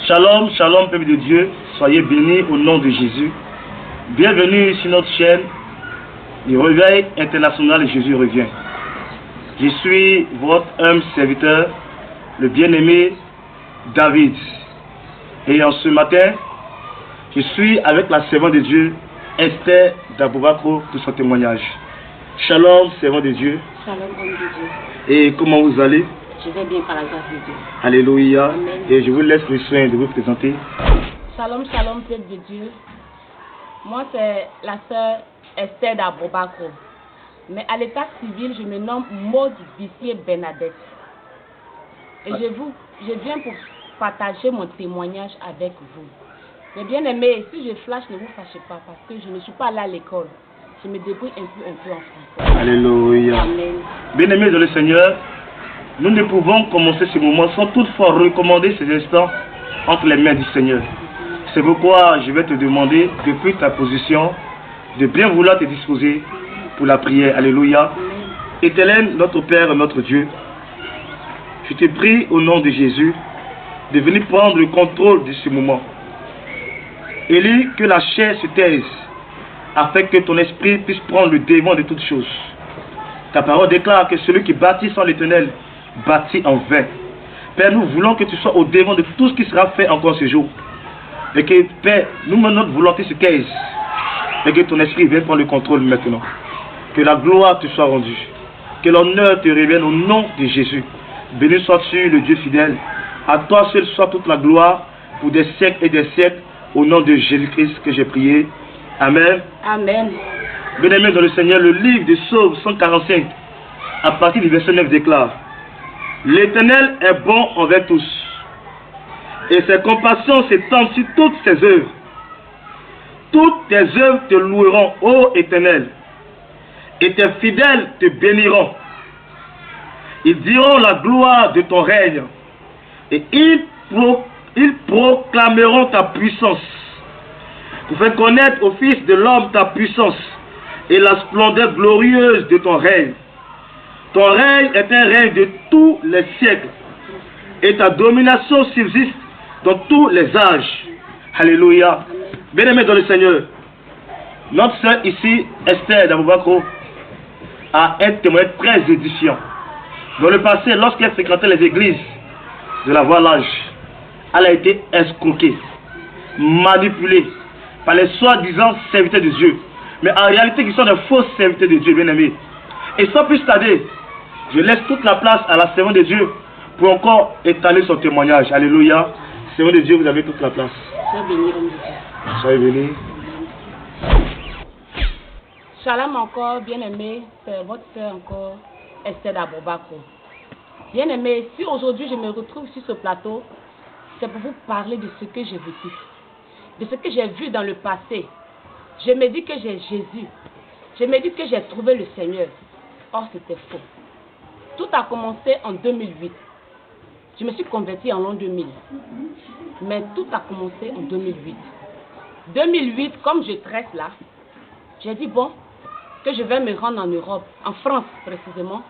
Shalom, shalom, peuple de Dieu, soyez bénis au nom de Jésus. Bienvenue sur notre chaîne, le réveil international et Jésus revient. Je suis votre humble serviteur, le bien-aimé David. Et en ce matin, je suis avec la servante de Dieu, Esther Dabobakro, pour son témoignage. Shalom, servant de Dieu. Shalom, homme de Dieu. Et comment vous allez? Je vais bien par la grâce de Dieu. Alléluia. Amen. Et je vous laisse le soin de vous présenter. Shalom, shalom, peuple de Dieu. Moi, c'est la sœur Esther Dabobakro. Mais à l'état civil, je me nomme Maud Bissier Bernadette. Et je viens pour partager mon témoignage avec vous. Mais bien aimé, si je flash, ne vous fâchez pas parce que je ne suis pas allée à l'école. Je me débrouille un peu en français. Alléluia. Amen. Bien-aimés dans le Seigneur, nous ne pouvons commencer ce moment sans toutefois recommander ces instants entre les mains du Seigneur. C'est pourquoi je vais te demander, depuis ta position, de bien vouloir te disposer pour la prière. Alléluia. Éternel, notre Père, notre Dieu, je te prie au nom de Jésus de venir prendre le contrôle de ce moment. Élie, que la chair se taise, afin que ton esprit puisse prendre le devant de toutes choses. Ta parole déclare que celui qui bâtit sans l'Éternel bâtit en vain. Père, nous voulons que tu sois au devant de tout ce qui sera fait encore ce jour. Et que, Père, nous menons notre volonté se taise. Et que ton esprit vienne prendre le contrôle maintenant. Que la gloire te soit rendue. Que l'honneur te revienne au nom de Jésus. Béni sois-tu, le Dieu fidèle. À toi seul soit toute la gloire pour des siècles et des siècles. Au nom de Jésus-Christ que j'ai prié. Amen. Amen. Bien-aimés dans le Seigneur, le livre de Psaume 145, à partir du verset 9 déclare: L'Éternel est bon envers tous, et ses compassions s'étendent sur toutes ses œuvres. Toutes tes œuvres te loueront, ô Éternel, et tes fidèles te béniront. Ils diront la gloire de ton règne, et ils proclameront ta puissance, pour faire connaître au Fils de l'homme ta puissance et la splendeur glorieuse de ton règne. Ton règne est un règne de tous les siècles, et ta domination subsiste dans tous les âges. Alléluia. Bien-aimés dans le Seigneur, notre sœur ici, Esther Dabobakro, a un témoignage très édifiant. Dans le passé, lorsqu'elle fréquentait les églises de la voilage, elle a été escroquée, manipulée par les soi-disant serviteurs de Dieu. Mais en réalité, ils sont des faux serviteurs de Dieu, bien-aimés. Et sans plus tarder, je laisse toute la place à la servante de Dieu pour encore étaler son témoignage. Alléluia. Servante de Dieu, vous avez toute la place. Sois béni, homme de Dieu. Soyez bénis. Shalom encore, bien-aimé, c'est votre sœur encore, Esther Dabobakro. Bien-aimé, si aujourd'hui je me retrouve sur ce plateau, c'est pour vous parler de ce que j'ai vécu, de ce que j'ai vu dans le passé. Je me dis que j'ai Jésus. Je me dis que j'ai trouvé le Seigneur. Or, c'était faux. Tout a commencé en 2008. Je me suis convertie en l'an 2000. Mais tout a commencé en 2008. 2008, comme je tresse là, j'ai dit bon, que je vais me rendre en Europe, en France précisément,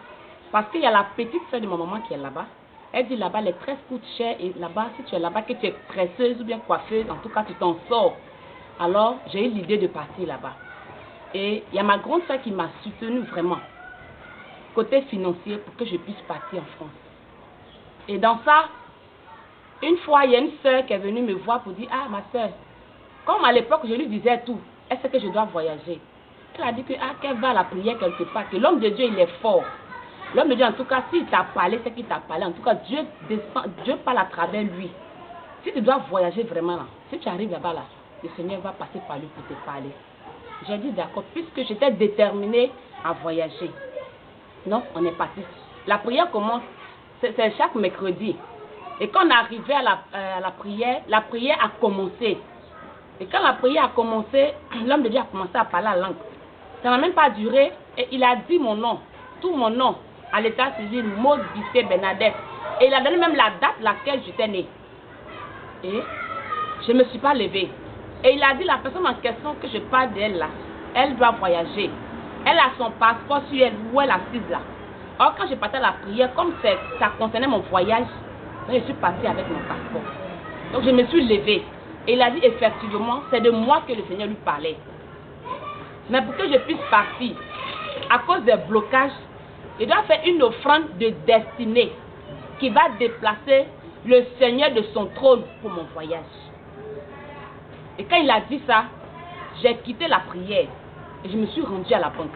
parce qu'il y a la petite soeur de ma maman qui est là-bas. Elle dit là-bas, les tresses coûtent cher et là-bas, si tu es là-bas, que tu es tresseuse ou bien coiffeuse, en tout cas, tu t'en sors. Alors, j'ai eu l'idée de partir là-bas. Et il y a ma grande soeur qui m'a soutenue vraiment, côté financier, pour que je puisse partir en France. Et dans ça, une fois, il y a une soeur qui est venue me voir pour dire, ah, ma soeur, comme à l'époque, je lui disais tout, est-ce que je dois voyager? Elle a dit que, ah, qu'elle va à la prière quelque part, que l'homme de Dieu, il est fort. L'homme de Dieu, en tout cas, s'il t'a parlé, c'est qu'il t'a parlé. En tout cas, Dieu parle à travers lui. Si tu dois voyager vraiment là, si tu arrives là-bas là, le Seigneur va passer par lui pour te parler. J'ai dit d'accord, puisque j'étais déterminée à voyager. Donc, on est parti. La prière commence, c'est chaque mercredi. Et quand on arrivait à la prière a commencé. Et quand la prière a commencé, l'homme de Dieu a commencé à parler la langue. Ça n'a même pas duré et il a dit mon nom, tout mon nom, à l'état civil, Maud Bissier Bernadette. Et il a donné même la date laquelle j'étais née. Et je ne me suis pas levée. Et il a dit la personne en question que je parle d'elle là, elle doit voyager. Elle a son passeport sur elle, où elle est assise là. Or quand je partais à la prière, comme ça concernait mon voyage, je suis partie avec mon passeport. Donc je me suis levée. Et il a dit effectivement, c'est de moi que le Seigneur lui parlait. Mais pour que je puisse partir, à cause des blocages, je dois faire une offrande de destinée qui va déplacer le Seigneur de son trône pour mon voyage. Et quand il a dit ça, j'ai quitté la prière et je me suis rendue à la banque.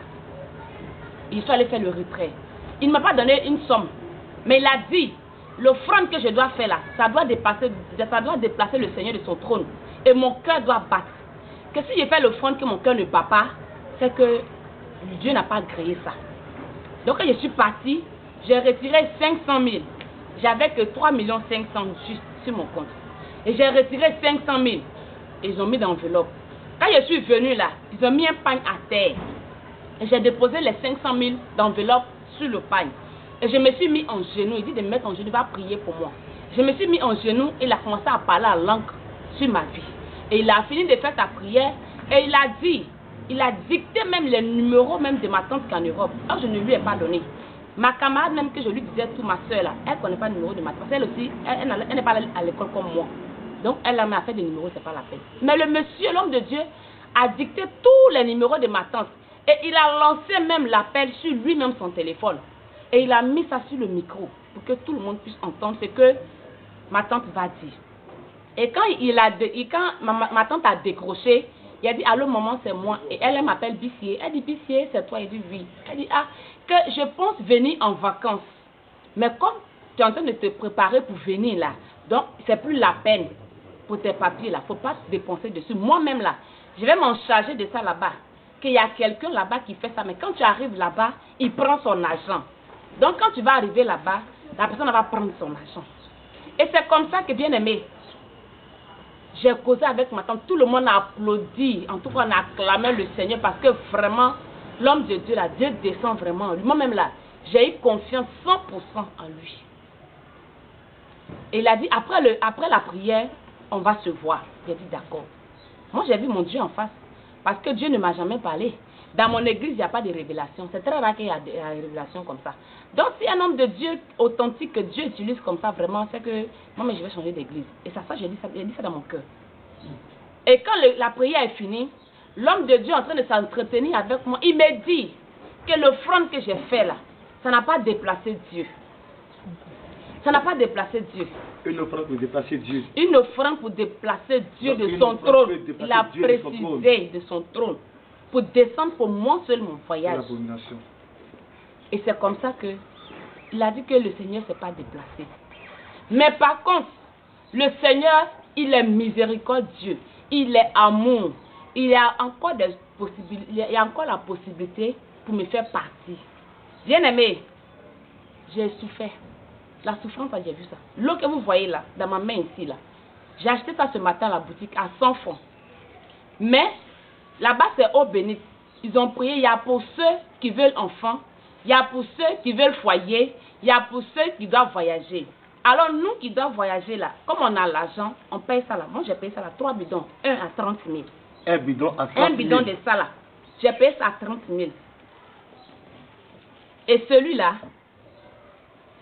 Il suis allé faire le retrait. Il ne m'a pas donné une somme, mais il a dit, l'offrande que je dois faire là, ça doit déplacer le Seigneur de son trône. Et mon cœur doit battre. Que si je fais l'offrande que mon cœur ne bat pas, c'est que Dieu n'a pas créé ça. Donc quand je suis partie, j'ai retiré 500 000. J'avais que 3 500 000 juste sur mon compte. Et j'ai retiré 500 000. Et ils ont mis dans l'enveloppe. Quand je suis venue là, ils ont mis un pagne à terre. Et j'ai déposé les 500 000 d'enveloppe sur le pagne. Et je me suis mis en genoux. Il dit de me mettre en genoux, il va prier pour moi. Je me suis mis en genoux et il a commencé à parler en langue sur ma vie. Et il a fini de faire sa prière. Et il a dicté même les numéros même de ma tante qui est en Europe. Alors je ne lui ai pas donné. Ma camarade même que je lui disais tout, ma soeur là, elle ne connaît pas le numéro de ma tante. Elle aussi, elle n'est pas à l'école comme moi. Donc elle m'a fait des numéros, c'est pas la peine. Mais le monsieur, l'homme de Dieu, a dicté tous les numéros de ma tante. Et il a lancé même l'appel sur lui-même son téléphone. Et il a mis ça sur le micro pour que tout le monde puisse entendre ce que ma tante va dire. Et quand ma tante a décroché, il a dit allô maman, c'est moi. Et elle m'appelle Bissier. Elle dit Bissier, c'est toi. Il dit oui. Elle dit que je pense venir en vacances. Mais comme tu es en train de te préparer pour venir là, donc c'est plus la peine pour tes papiers là. Il ne faut pas te dépenser dessus. Moi-même là, je vais m'en charger de ça là-bas. Qu'il y a quelqu'un là-bas qui fait ça. Mais quand tu arrives là-bas, il prend son argent. Donc quand tu vas arriver là-bas, la personne va prendre son argent. Et c'est comme ça que, bien aimé, j'ai causé avec ma tante. Tout le monde a applaudi. En tout cas, on a acclamé le Seigneur parce que vraiment, l'homme de Dieu là, Dieu descend vraiment en lui. Moi-même là, j'ai eu confiance 100% en lui. Et il a dit, après la prière, on va se voir. J'ai dit d'accord. Moi, j'ai vu mon Dieu en face. Parce que Dieu ne m'a jamais parlé. Dans mon église, il n'y a pas de révélation. C'est très rare qu'il y ait des révélations comme ça. Donc, si un homme de Dieu authentique que Dieu utilise comme ça, vraiment, c'est que moi, mais je vais changer d'église. Et ça, j'ai dit ça dans mon cœur. Et quand la prière est finie, l'homme de Dieu est en train de s'entretenir avec moi. Il me dit que l'offrande que j'ai fait là, ça n'a pas déplacé Dieu. Ça n'a pas déplacé Dieu. Une offrande pour déplacer Dieu. Une offrande pour déplacer Dieu de son trône. Il a précisé de son trône. Pour descendre pour moi seul mon voyage. Et c'est comme ça que il a dit que le Seigneur ne s'est pas déplacé. Mais par contre, le Seigneur, il est miséricordieux. Il est amour. Il y a encore des possibilités. Il y a encore la possibilité pour me faire partir. Bien aimé, j'ai souffert. La souffrance, j'ai vu ça. L'eau que vous voyez là, dans ma main ici là, j'ai acheté ça ce matin à la boutique à 100 francs. Mais là-bas, c'est eau bénite. Ils ont prié, il y a pour ceux qui veulent enfants, il y a pour ceux qui veulent foyer, il y a pour ceux qui doivent voyager. Alors nous qui doivent voyager là, comme on a l'argent, on paye ça là. Moi j'ai payé ça là, 3 bidons, 1 à 30 000. Un bidon à 30 000. Un bidon de ça là, j'ai payé ça à 30 000. Et celui-là,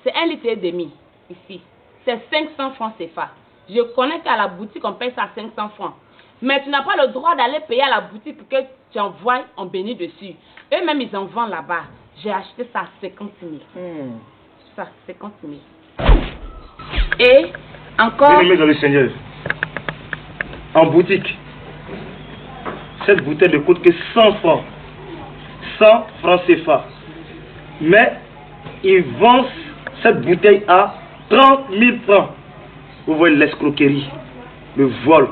c'est 1,5 litre ici. C'est 500 francs CFA. Je connais qu'à la boutique on paye ça à 500 francs. Mais tu n'as pas le droit d'aller payer à la boutique pour que tu envoies en béni dessus. Eux-mêmes, ils en vendent là-bas. J'ai acheté ça à 50 000. Ça, 50 000. Et encore... Bien-aimé dans le Seigneur, en boutique, cette bouteille ne coûte que 100 francs. 100 francs CFA. Mais ils vendent cette bouteille à 30 000 francs. Vous voyez l'escroquerie, le vol.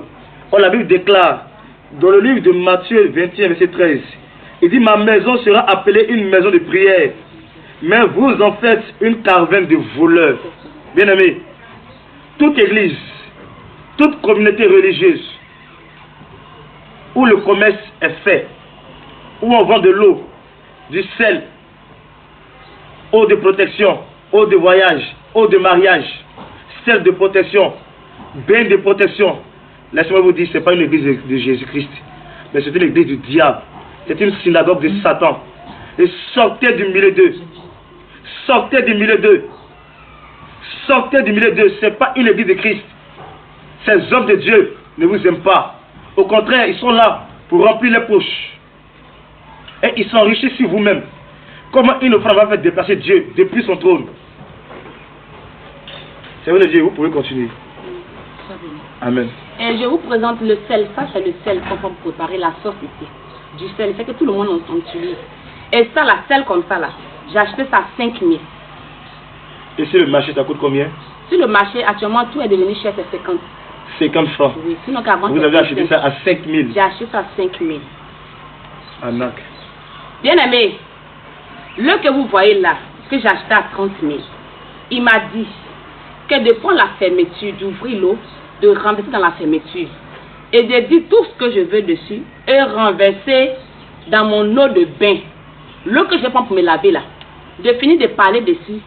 Oh, la Bible déclare, dans le livre de Matthieu 21, verset 13, il dit, ma maison sera appelée une maison de prière, mais vous en faites une caravane de voleurs. Bien-aimés, toute église, toute communauté religieuse, où le commerce est fait, où on vend de l'eau, du sel, eau de protection, eau de voyage, eau de mariage, sel de protection, bain de protection. Laissez-moi vous dire, ce n'est pas une église de Jésus-Christ, mais c'est une église du diable. C'est une synagogue de Satan. Et sortez du milieu d'eux. Sortez du milieu d'eux. Sortez du milieu d'eux. Ce n'est pas une église de Christ. Ces hommes de Dieu ne vous aiment pas. Au contraire, ils sont là pour remplir les poches. Et ils s'enrichissent sur vous-même. Comment une offrande va faire déplacer Dieu depuis son trône? Seigneur de Dieu, vous pouvez continuer. Amen. Et je vous présente le sel. Ça, c'est le sel qu'on va préparer la sauce ici. Du sel, c'est que tout le monde en utilise. Et ça, la sel comme ça, là, j'ai acheté ça à 5 000. Et si le marché, ça coûte combien? Sur le marché, actuellement, tout est devenu cher, c'est 50. 50 francs. Oui, sinon qu'avant, vous avez acheté ça à 5 000. J'ai acheté ça à 5 000. Anak. Bien aimé, le que vous voyez là, que j'ai acheté à 30 000, il m'a dit que de prendre la fermeture, d'ouvrir l'eau, de renverser dans la fermeture et de dire tout ce que je veux dessus et renverser dans mon eau de bain. L'eau que je prends pour me laver là, de finir de parler dessus,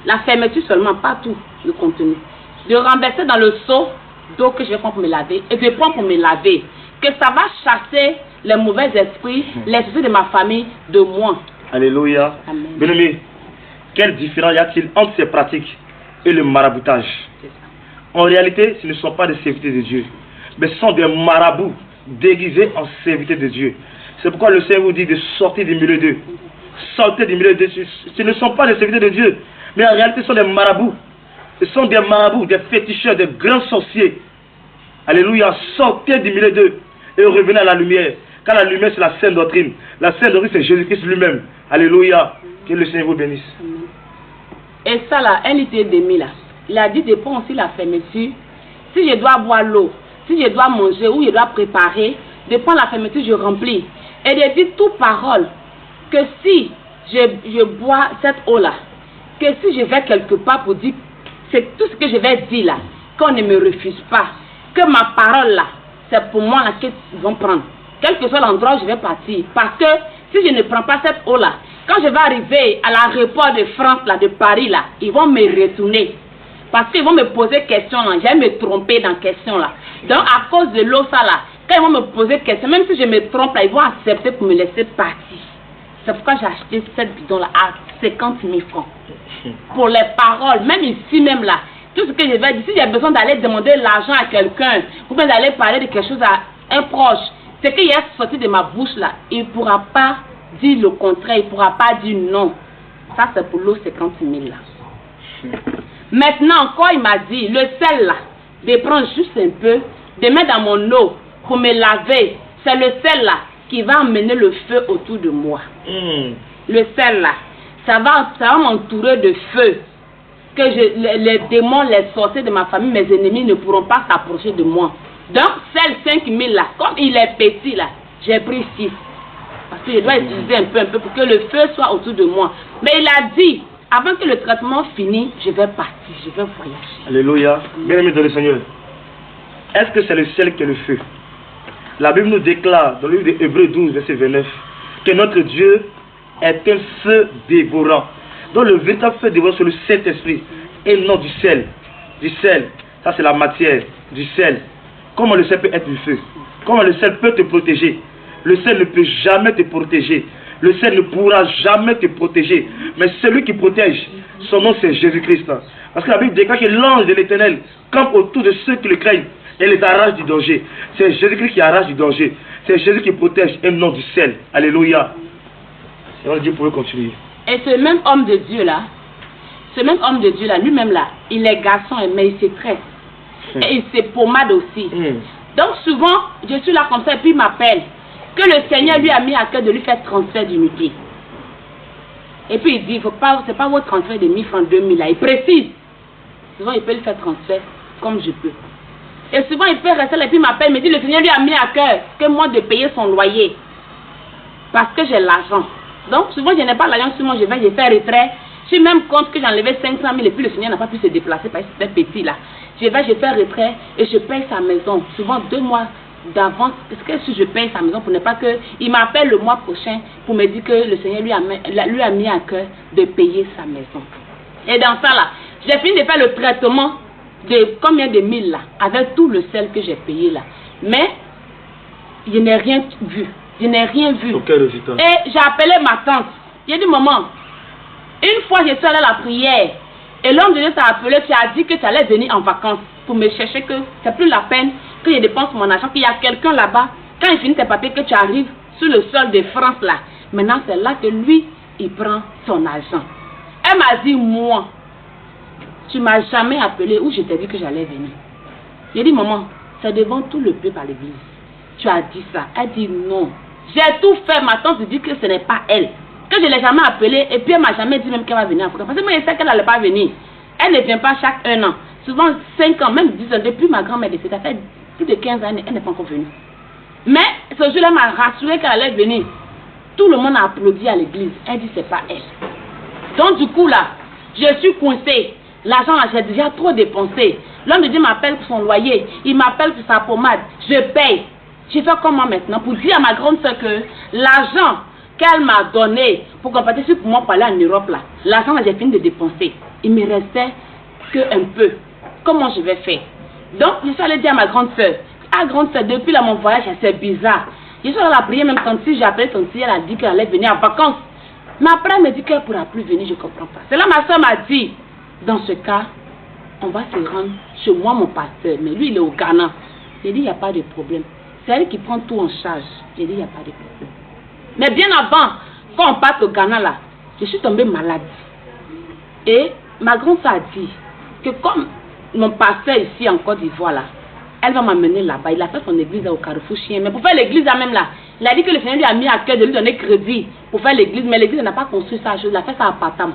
la fermeture seulement, pas tout le contenu. De renverser dans le seau d'eau que je vais prendre pour me laver et de prendre pour me laver. Que ça va chasser les mauvais esprits, les esprits de ma famille, de moi. Alléluia. Bien-aimé, quelle différence y a-t-il entre ces pratiques et le maraboutage? En réalité, ce ne sont pas des serviteurs de Dieu, mais ce sont des marabouts déguisés en serviteurs de Dieu. C'est pourquoi le Seigneur vous dit de sortir du milieu d'eux. Sortez du milieu d'eux. Ce ne sont pas des serviteurs de Dieu, mais en réalité, ce sont des marabouts. Ce sont des marabouts, des féticheurs, des grands sorciers. Alléluia. Sortez du milieu d'eux et revenez à la lumière. Car la lumière, c'est la sainte doctrine. La sainte doctrine, c'est Jésus-Christ lui-même. Alléluia. Que le Seigneur vous bénisse. Et ça là, un litre et demi là, il a dit de prendre aussi la fermeture. Si je dois boire l'eau, si je dois manger ou je dois préparer, de prendre la fermeture, je remplis. Et de dire toute parole que si je bois cette eau là, que si je vais quelque part pour dire, c'est tout ce que je vais dire là, qu'on ne me refuse pas, que ma parole là, c'est pour moi là qu'ils vont prendre. Quel que soit l'endroit où je vais partir. Parce que si je ne prends pas cette eau là, quand je vais arriver à l'aéroport de France là, de Paris là, ils vont me retourner. Parce qu'ils vont me poser question là, je vais me tromper dans question là. Donc à cause de l'eau ça là, quand ils vont me poser question, même si je me trompe là, ils vont accepter pour me laisser partir. C'est pourquoi j'ai acheté cette bidon là à 50 000 francs. Pour les paroles, même ici même là, tout ce que je vais dire, si j'ai besoin d'aller demander l'argent à quelqu'un, ou bien d'aller parler de quelque chose à un proche, c'est qu'il est sorti de ma bouche là, il ne pourra pas dire le contraire, il ne pourra pas dire non. Ça c'est pour l'eau 50 000 là. Maintenant encore il m'a dit, le sel là, de prendre juste un peu, de mettre dans mon eau pour me laver, c'est le sel là qui va amener le feu autour de moi. Le sel là, ça va m'entourer de feu. Que les démons, les sorciers de ma famille, mes ennemis ne pourront pas s'approcher de moi. Donc, celle 5 000 là, comme il est petit là, j'ai pris 6. Parce que je dois utiliser un peu pour que le feu soit autour de moi. Mais il a dit, avant que le traitement finisse, je vais partir, je vais voyager. Alléluia. Bien-aimé dans le Seigneur, est-ce que c'est le ciel qui est le feu? La Bible nous déclare dans le livre de Hébreux 12, verset 29, que notre Dieu est un feu dévorant. Donc le véritable feu dévorant sur le Saint-Esprit et non du sel. Du sel, ça c'est la matière, du sel. Comment le sel peut être du feu? Comment le sel peut te protéger? Le sel ne peut jamais te protéger. Le sel ne pourra jamais te protéger. Mais celui qui protège, son nom c'est Jésus-Christ. Parce que la Bible déclare que l'ange de l'Éternel campe autour de ceux qui le craignent et les arrache du danger. C'est Jésus-Christ qui arrache du danger. C'est Jésus qui protège et non du sel. Alléluia. Et Dieu pouvait continuer. Et ce même homme de Dieu là, lui-même là, il est garçon, mais il se tresse. Et il se pommade aussi. Donc souvent, je suis là comme ça et puis il m'appelle. Que le Seigneur lui a mis à cœur de lui faire transfert d'unité. Et puis il dit, c'est pas votre transfert de 1000 francs, 2000 là. Il précise. Souvent il peut lui faire transfert comme je peux. Et souvent il peut rester là et puis il m'appelle, il me dit, le Seigneur lui a mis à cœur que moi de payer son loyer. Parce que j'ai l'argent. Donc souvent je n'ai pas l'argent sur moi, je fais retrait. Je suis même compte que j'ai enlevé 500 000 et puis le Seigneur n'a pas pu se déplacer parce que c'était petit là. Je fais retrait et je paye sa maison. Souvent 2 mois d'avance, parce que si je paye sa maison pour ne pas que... Il m'appelle le mois prochain pour me dire que le Seigneur lui a mis à cœur de payer sa maison. Et dans ça là, j'ai fini de faire le traitement de combien de 1000 là, avec tout le sel que j'ai payé là. Mais je n'ai rien vu. Je n'ai rien vu. Aucun résultat. Et j'ai appelé ma tante. J'ai dit, maman, une fois je suis allée à la prière, Et l'homme de Dieu t'a appelé, tu as dit que tu allais venir en vacances pour me chercher, que c'est plus la peine que je dépense mon argent, qu'il y a quelqu'un là-bas, quand il finit tes papiers, que tu arrives sur le sol de France là. Maintenant, c'est là que lui, il prend son argent. Elle m'a dit, moi, tu m'as jamais appelé où je t'ai dit que j'allais venir. J'ai dit, maman, c'est devant tout le peuple à l'église. Tu as dit ça. Elle dit non. J'ai tout fait. Ma tante dit que ce n'est pas elle. Que je ne l'ai jamais appelée et puis elle m'a jamais dit même qu'elle va venir en France. Parce que moi, je sais qu'elle n'allait pas venir. Elle ne vient pas chaque 1 an. Souvent 5 ans, même 10 ans. Depuis ma grand-mère décédée, ça fait plus de 15 années, elle n'est pas encore venue. Mais ce jour-là, elle m'a rassuré qu'elle allait venir. Tout le monde a applaudi à l'église. Elle dit c'est pas elle. Donc du coup là, je suis coincée. L'argent là, j'ai déjà trop dépensé. L'homme de Dieu m'appelle pour son loyer. Il m'appelle pour sa pommade. Je paye. Je fais comment maintenant pour dire à ma grande soeur que l'argent qu'elle m'a donné pour qu'on participe pour moi pour aller en Europe là, l'argent là j'ai fini de dépenser. Il me restait que un peu. Comment je vais faire? Donc je suis allée dire à ma grande soeur, grande soeur, depuis là mon voyage c'est bizarre. Je suis allée la prier même Tanti, j'ai appelé Tanti, elle a dit qu'elle allait venir en vacances. Mais après elle me dit qu'elle ne pourra plus venir, je ne comprends pas. C'est là ma soeur m'a dit, dans ce cas, on va se rendre chez moi mon pasteur, mais lui il est au Ghana. J'ai dit il n'y a pas de problème. C'est elle qui prend tout en charge. J'ai dit il n'y a pas de problème. Mais bien avant, quand on part au Ghana là, je suis tombée malade. Et ma grand-sœur a dit que comme mon pasteur ici en Côte d'Ivoire là, elle va m'amener là-bas. Il a fait son église au Carrefour Chien. Mais pour faire l'église là même là, il a dit que le Seigneur lui a mis à cœur de lui donner crédit pour faire l'église. Mais l'église n'a pas construit ça. Il a fait ça à Patam.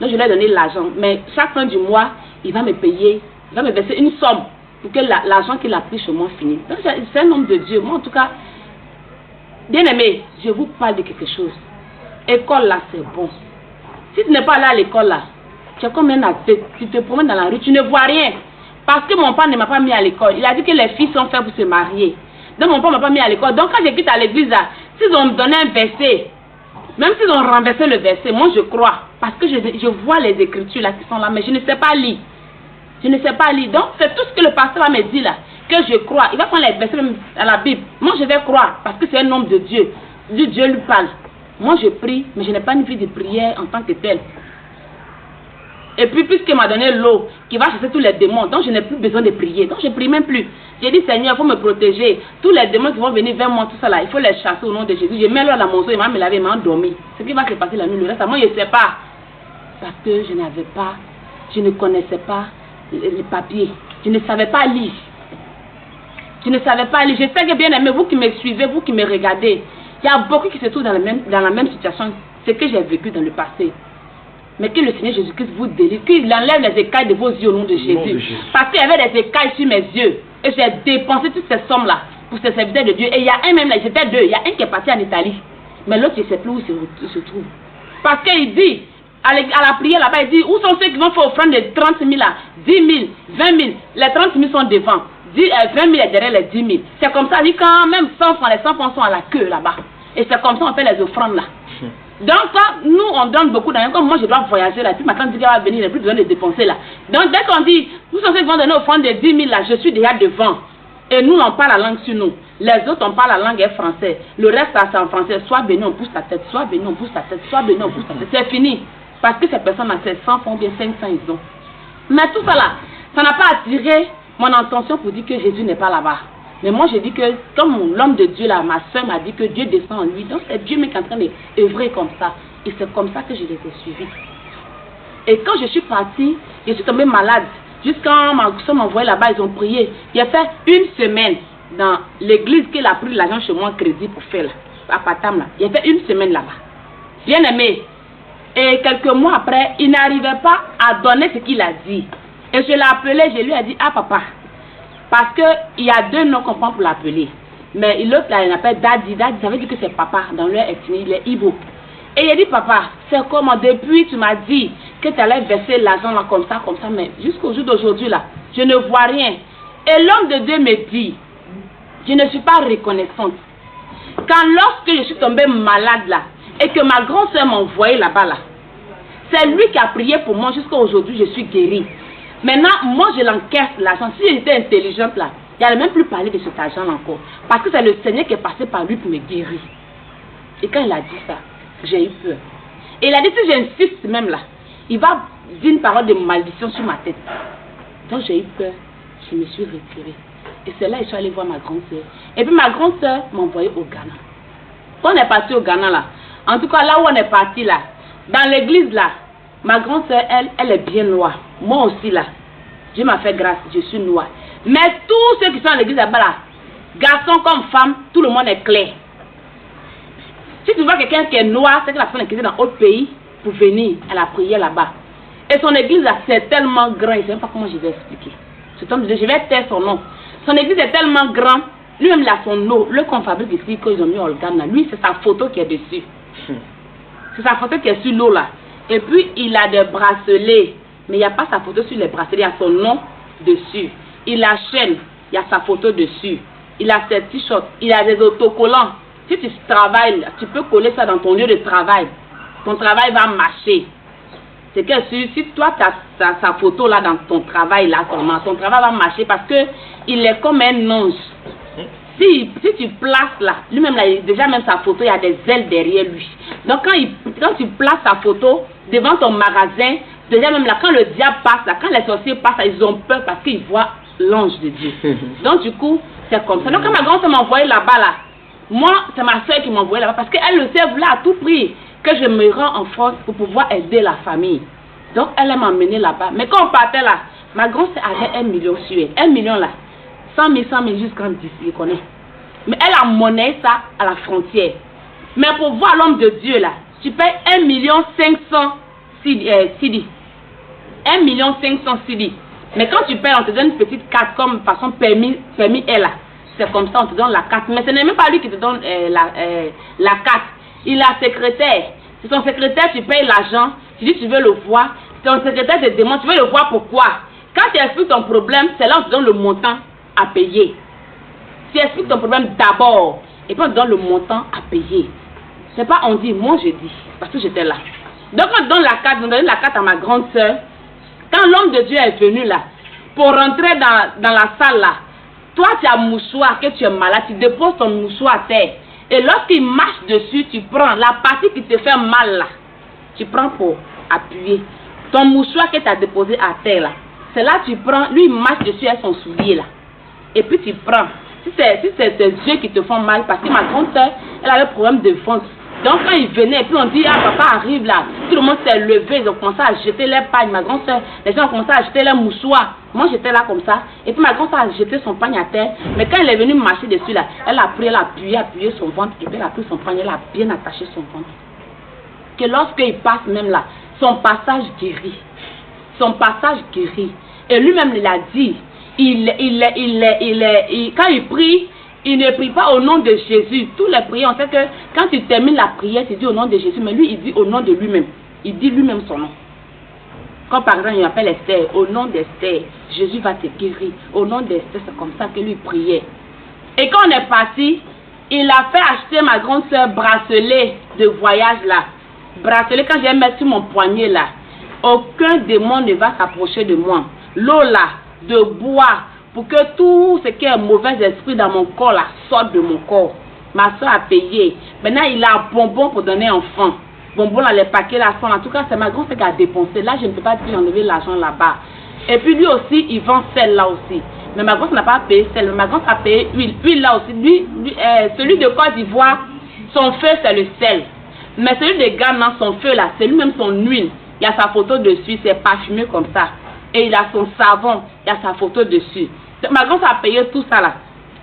Donc je lui ai donné l'argent. Mais chaque fin du mois, il va me payer, il va me verser une somme pour que l'argent qu'il a pris chez moi finisse. Donc c'est un homme de Dieu. Moi en tout cas, bien aimé, je vous parle de quelque chose. École là, c'est bon. Si tu n'es pas là à l'école là, tu es comme un athée, tu te promènes dans la rue, tu ne vois rien. Parce que mon père ne m'a pas mis à l'école. Il a dit que les filles sont faites pour se marier. Donc mon père ne m'a pas mis à l'école. Donc quand je quitte à l'église là, s'ils ont donné un verset, même s'ils ont renversé le verset, moi je crois. Parce que je vois les écritures là qui sont là, mais je ne sais pas lire. Je ne sais pas lire. Donc c'est tout ce que le pasteur me dit là, que je crois. Il va prendre les versets à la Bible. Moi je vais croire, parce que c'est un homme de Dieu. Dieu lui parle. Moi je prie, mais je n'ai pas une vie de prière en tant que telle. Et puis, puisqu'il m'a donné l'eau qui va chasser tous les démons, donc je n'ai plus besoin de prier. Donc je ne prie même plus. J'ai dit, Seigneur, il faut me protéger. Tous les démons qui vont venir vers moi, tout ça là, il faut les chasser au nom de Jésus. Je mets l'eau à la monceau, il m'a me laver, il m'a endormi. Ce qui va se passer la nuit, le reste, moi je ne sais pas. Parce que je n'avais pas, je ne connaissais pas les papiers. Je ne savais pas lire. Je ne savais pas lire. Je sais que bien aimé, vous qui me suivez, vous qui me regardez, il y a beaucoup qui se trouvent dans la même situation. C'est ce que j'ai vécu dans le passé. Mais que le Seigneur Jésus-Christ vous délivre, qu'il enlève les écailles de vos yeux au nom de Jésus. Parce qu'il y avait des écailles sur mes yeux. Et j'ai dépensé toutes ces sommes-là pour ces serviteurs de Dieu. Et il y a un même là, j'étais deux. Il y a un qui est parti en Italie. Mais l'autre, je ne sais plus où il se trouve. Parce qu'il dit, à la prière là-bas, il dit, où sont ceux qui vont faire offrande de 30 000 là, 10 000, 20 000. Les 30 000 sont devant. 20 000 est derrière les 10 000. C'est comme ça, il dit quand même 100 francs, les 100 francs sont à la queue là-bas. Et c'est comme ça qu'on fait les offrandes là. Donc quand nous on donne beaucoup d'argent, comme moi je dois voyager là, puis ma tante dit qu'elle va venir, il n'a plus besoin de dépenser là. Donc dès qu'on dit, nous sommes ceux qui vont donner offrande de 10 000 là, je suis déjà devant. Et nous on parle la langue sur nous. Les autres on parle la langue est français. Le reste c'est en français. Soit béni on pousse ta tête, soit béni on pousse ta tête, soit béni on pousse ta tête. C'est fini. Parce que ces personnes là, c'est 100 francs, bien 500 ils ont. Mais tout ça là, ça n'a pas attiré mon intention pour dire que Jésus n'est pas là-bas. Mais moi, je dis que, comme l'homme de Dieu, là, ma soeur m'a dit que Dieu descend en lui. Donc, c'est Dieu qui est en train d'œuvrer comme ça. Et c'est comme ça que je les ai suivis. Et quand je suis partie, je suis tombée malade. Jusqu'à ma soeur m'a envoyé là-bas, ils ont prié. Il a fait une semaine dans l'église qu'il a pris l'argent chez moi, crédit pour faire, là, à Patam, là. Il a fait une semaine là-bas. Bien aimé. Et quelques mois après, il n'arrivait pas à donner ce qu'il a dit. Et je l'ai appelé, je lui ai dit, ah papa, parce qu'il y a deux noms qu'on prend pour l'appeler. Mais l'autre là, il appelle Daddy. Daddy, ça veut dire que c'est papa. Dans leur ethnie, il est Ibo. Et il a dit, papa, c'est comment depuis tu m'as dit que tu allais verser l'argent là comme ça, mais jusqu'au jour d'aujourd'hui là, je ne vois rien. Et l'homme de Dieu me dit, je ne suis pas reconnaissante. Quand lorsque je suis tombée malade là, et que ma grande soeur m'a envoyé là-bas là, c'est lui qui a prié pour moi jusqu'à aujourd'hui, je suis guérie. Maintenant, moi je l'encaisse l'argent. Si j'étais intelligente là, il n'allait même plus parler de cet argent encore. Parce que c'est le Seigneur qui est passé par lui pour me guérir. Et quand il a dit ça, j'ai eu peur. Et il a dit, si j'insiste même là, il va dit une parole de malédiction sur ma tête. Donc j'ai eu peur, je me suis retirée. Et c'est là que je suis allée voir ma grande soeur. Et puis ma grande soeur m'a envoyé au Ghana. Quand on est parti au Ghana là, en tout cas là où on est parti là, dans l'église là, ma grande soeur, elle est bien noire. Moi aussi là, Dieu m'a fait grâce, je suis noire. Mais tous ceux qui sont à l'église là-bas là, garçons comme femmes, tout le monde est clair. Si tu vois quelqu'un qui est noir, c'est que la personne est quittée dans autre pays pour venir à la prière là-bas. Et son église là, c'est tellement grand, je ne sais même pas comment je vais expliquer. Je vais taire son nom. Son église est tellement grand, lui-même il a son nom, le qu'on fabrique ici, qu'ils ont mis au Ghana, lui c'est sa photo qui est dessus. C'est sa photo qui est sur l'eau là. Et puis il a des bracelets, mais il n'y a pas sa photo sur les bracelets, il y a son nom dessus. Il a chaîne, il y a sa photo dessus. Il a ses t-shirts, il a des autocollants. Si tu travailles, tu peux coller ça dans ton lieu de travail. Ton travail va marcher. C'est que si toi tu as sa photo là dans ton travail là seulement, ton travail va marcher parce que il est comme un ange. Si tu places là, lui-même là, déjà même sa photo, il y a des ailes derrière lui. Donc quand tu places sa photo devant ton magasin, déjà même là, quand le diable passe là, quand les sorciers passent là, ils ont peur parce qu'ils voient l'ange de Dieu. Donc du coup, c'est comme ça. Donc quand ma grand-mère m'a envoyé là-bas là, moi, c'est ma soeur qui m'a envoyé là-bas parce qu'elle le sait, voulait à tout prix que je me rends en France pour pouvoir aider la famille. Donc elle m'a emmené là-bas. Mais quand on partait là, ma grand-sœur avait 1 million sur elle. 1 million là, 100 000 jusqu'en 10, je connais. Mais elle a monnaie ça à la frontière. Mais pour voir l'homme de Dieu là, tu payes 1 500 000 CD. 1 500 000 CD. Mais quand tu payes, on te donne une petite carte comme façon permis elle là. C'est comme ça, on te donne la carte. Mais ce n'est même pas lui qui te donne la carte. Il a secrétaire. C'est son secrétaire, tu payes l'argent. Tu dis tu veux le voir. Ton secrétaire te demande, tu veux le voir pourquoi. Quand tu expliques ton problème, c'est là où on te donne le montant à payer. Tu expliques ton problème d'abord. Et puis on te donne le montant à payer. C'est pas on dit, moi je dis. Parce que j'étais là. Donc on te donne la carte, on donne la carte à ma grande soeur. Quand l'homme de Dieu est venu là, pour rentrer dans la salle là, toi tu as un mouchoir, que tu es malade, tu déposes ton mouchoir à terre. Et lorsqu'il marche dessus, tu prends la partie qui te fait mal là. Tu prends pour appuyer. Ton mouchoir que tu as déposé à terre là. C'est là tu prends, lui il marche dessus avec son soulier là. Et puis tu prends. Si c'est tes yeux qui te font mal, parce que ma grande soeur, elle avait un problème de ventre. Donc quand il venait, et puis on dit, ah papa arrive là, tout le monde s'est levé, ils ont commencé à jeter les pagnes, ma grande soeur, les gens ont commencé à jeter les mouchoirs. Moi j'étais là comme ça, et puis ma grande soeur a jeté son pagne à terre, mais quand elle est venue marcher dessus là, elle a pris, elle a appuyé son ventre, et puis elle a pris son pagne, elle a bien attaché son ventre. Que lorsqu'il passe même là, son passage guérit. Son passage guérit. Et lui-même il a dit, quand il prie, il ne prie pas au nom de Jésus. Tous les prières, on sait que quand tu termines la prière, tu dis au nom de Jésus, mais lui, il dit au nom de lui-même. Il dit lui-même son nom. Quand par exemple, il appelle Esther, au nom d'Esther, Jésus va te guérir. Au nom d'Esther, c'est comme ça que lui priait. Et quand on est parti, il a fait acheter ma grande soeur bracelet de voyage là. Bracelet, quand je vais mettre sur mon poignet là, aucun démon ne va s'approcher de moi. L'eau là, de bois, pour que tout ce qui est mauvais esprit dans mon corps là sorte de mon corps. Ma soeur a payé. Maintenant il a un bonbon pour donner enfant. Bonbon là, les paquets là sont. En tout cas c'est ma grande soeur qui a dépensé. Là je ne peux pas dire enlever l'argent là-bas. Et puis lui aussi il vend sel là aussi. Mais ma grande n'a pas payé sel. Ma grande a payé huile. Huile là aussi. Celui de Côte d'Ivoire, son feu c'est le sel. Mais celui de Ghana, son feu là, c'est lui-même son huile. Il y a sa photo dessus, c'est parfumé comme ça. Et il a son savon, il y a sa photo dessus. Donc, ma grande soeur a payé tout ça là.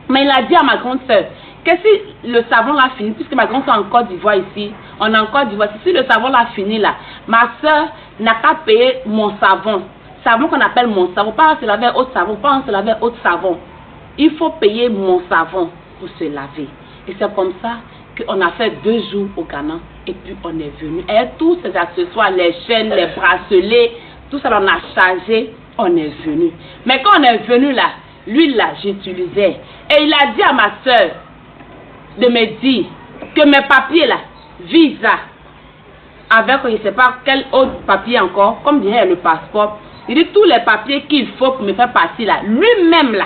Mais il a dit à ma grande soeur que si le savon là fini, puisque ma grande soeur est en Côte d'Ivoire ici, on est en Côte d'Ivoire, si le savon là fini là, ma soeur n'a qu'à payer mon savon. Savon qu'on appelle mon savon, pas se laver autre savon, pas se laver autre savon. Il faut payer mon savon pour se laver. Et c'est comme ça qu'on a fait 2 jours au Ghana et puis on est venu. Et tous ces accessoires, les chaînes, les bracelets, tout ça on a chargé, on est venu. Mais quand on est venu là, lui là, j'utilisais. Et il a dit à ma soeur de me dire que mes papiers là, visa, avec je ne sais pas quel autre papier encore, comme dirait le passeport, il dit tous les papiers qu'il faut pour me faire partir là, lui-même là,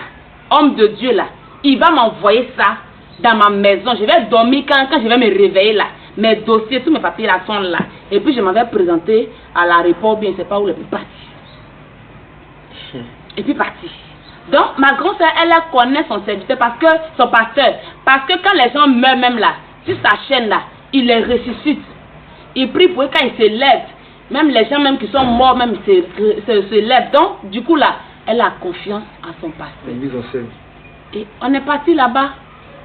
homme de Dieu là, il va m'envoyer ça dans ma maison. Je vais dormir quand je vais me réveiller là. mes dossiers, tous mes papiers là sont là. Et puis je m'avais présenté à l'aéroport, bien, c'est pas où le parti. Et puis parti. Donc ma grand-sœur, elle connaît son serviteur parce que, son pasteur. Parce que quand les gens meurent même là, sur sa chaîne là, il les ressuscite. Il prie pour eux quand ils se lèvent. Même les gens même qui sont morts, même se lèvent. Donc, du coup là, elle a confiance à son pasteur. Et on est parti là-bas.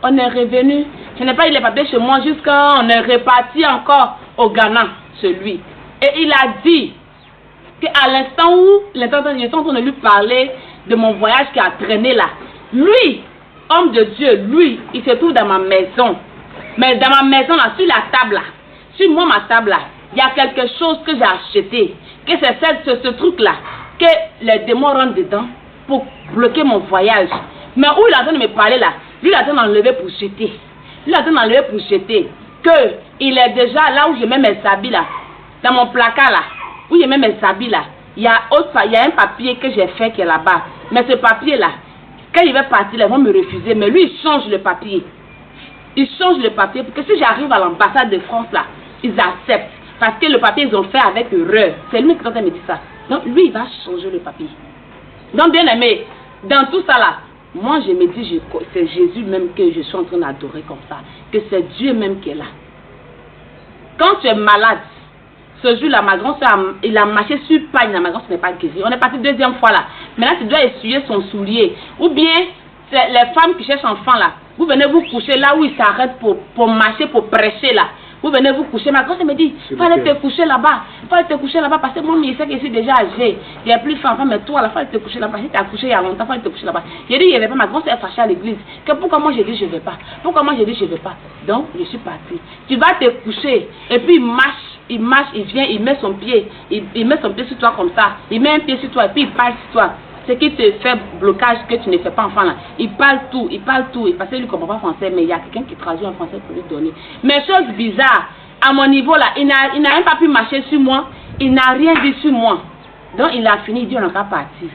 On est revenu. Je n'ai pas eu les papiers chez moi jusqu'à on est reparti encore au Ghana, chez lui. Et il a dit qu'à l'instant où j'étais en train de lui parler de mon voyage qui a traîné là, lui, homme de Dieu, lui, il se trouve dans ma maison. Mais dans ma maison là, sur la table là, sur moi ma table là, il y a quelque chose que j'ai acheté. Que c'est ce truc là, que les démons rentrent dedans pour bloquer mon voyage. Mais où il est en train de me parler là, lui il est en train d'enlever pour jeter. Lui il est en train d'enlever pour jeter. Que il est déjà là où je mets mes habits là, dans mon placard là, où je mets mes habits là. Il y a un papier que j'ai fait qui est là-bas. Mais ce papier là, quand il va partir, ils vont me refuser. Mais lui il change le papier. Il change le papier pour que si j'arrive à l'ambassade de France là, ils acceptent. Parce que le papier ils ont fait avec erreur. C'est lui qui me dit ça. Donc lui il va changer le papier. Donc bien aimé, dans tout ça là, moi je me dis c'est Jésus même que je suis en train d'adorer comme ça. Que c'est Dieu même qui est là. Quand tu es malade, ce jour là ma grand-soeur il a marché sur pagne, ma grand-soeur n'est pas guérie. On est parti deuxième fois là. Maintenant tu dois essuyer son soulier. Ou bien c'est les femmes qui cherchent enfants là. Vous venez vous coucher là où ils s'arrêtent pour marcher, pour prêcher là. Vous venez vous coucher. Ma grand-sœur me dit, fallait te coucher là-bas. Fallait te coucher là-bas parce que moi, il sait que je suis déjà âgé. Il n'y a plus d'enfants, mais toi, il fallait te coucher là-bas. Si tu as couché il y a longtemps, fallait te coucher là-bas. J'ai dit, il n'y avait pas. Ma grand-sœur est fâchée à l'église. Pourquoi moi j'ai dit, je ne vais pas? Pourquoi moi j'ai dit, je ne vais pas? Donc, je suis partie. Tu vas te coucher. Et puis, il marche, il vient, il met son pied. Il met son pied sur toi comme ça. Il met un pied sur toi et puis il parle sur toi. Ce qui te fait blocage que tu ne fais pas enfant là. Il parle tout. Parce que lui ne comprend pas français, mais il y a quelqu'un qui traduit en français pour lui donner. Mais chose bizarre, à mon niveau là, il n'a même pas pu marcher sur moi. Il n'a rien dit sur moi. Donc il a fini, il dit on n'a pas parti.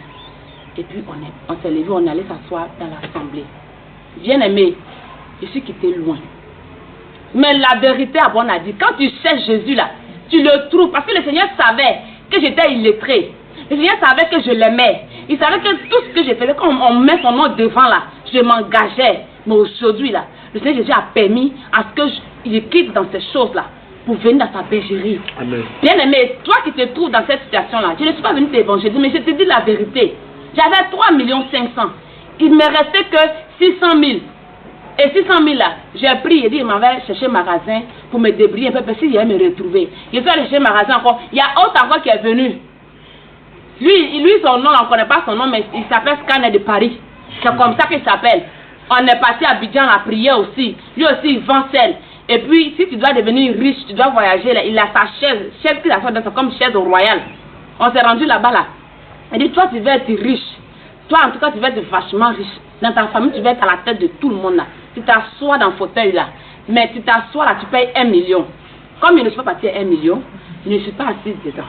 Et puis on s'est levé, on allait s'asseoir dans l'assemblée. Bien aimé, je suis quitté loin. Mais la vérité, à bon a dit, quand tu cherches Jésus là, tu le trouves. Parce que le Seigneur savait que j'étais illettré. Le Seigneur savait que je l'aimais. Il savait que tout ce que j'ai fait, quand on met son nom devant là, je m'engageais. Mais aujourd'hui là, le Seigneur Jésus a permis à ce que je quitte dans ces choses là pour venir dans sa bergerie. Amen. Bien aimé, toi qui te trouves dans cette situation là, je ne suis pas venu t'évangéliser, mais je te dis la vérité. J'avais 3 500 000. Il me restait que 600 000. Et 600 000 là, j'ai pris, il dit, il m'avait cherché un magasin pour me débrouiller un peu, parce qu'il allait me retrouver. Il fait chercher un magasin encore. Il y a autre encore qui est venu. Lui, son nom, on ne connaît pas son nom, mais il s'appelle Scanner de Paris. C'est comme ça qu'il s'appelle. On est parti à Abidjan à prier aussi. Lui aussi, il vend celle. Et puis, si tu dois devenir riche, tu dois voyager là. Il a sa chaise qu'il a fait comme chaise royale. On s'est rendu là-bas là. Il dit, toi, tu veux être riche. Toi, en tout cas, tu veux être vachement riche. Dans ta famille, tu veux être à la tête de tout le monde là. Tu t'assois dans le fauteuil là. Mais tu t'assois là, tu payes 1 million. Comme je ne suis pas parti à 1 million, je ne suis pas assise dedans.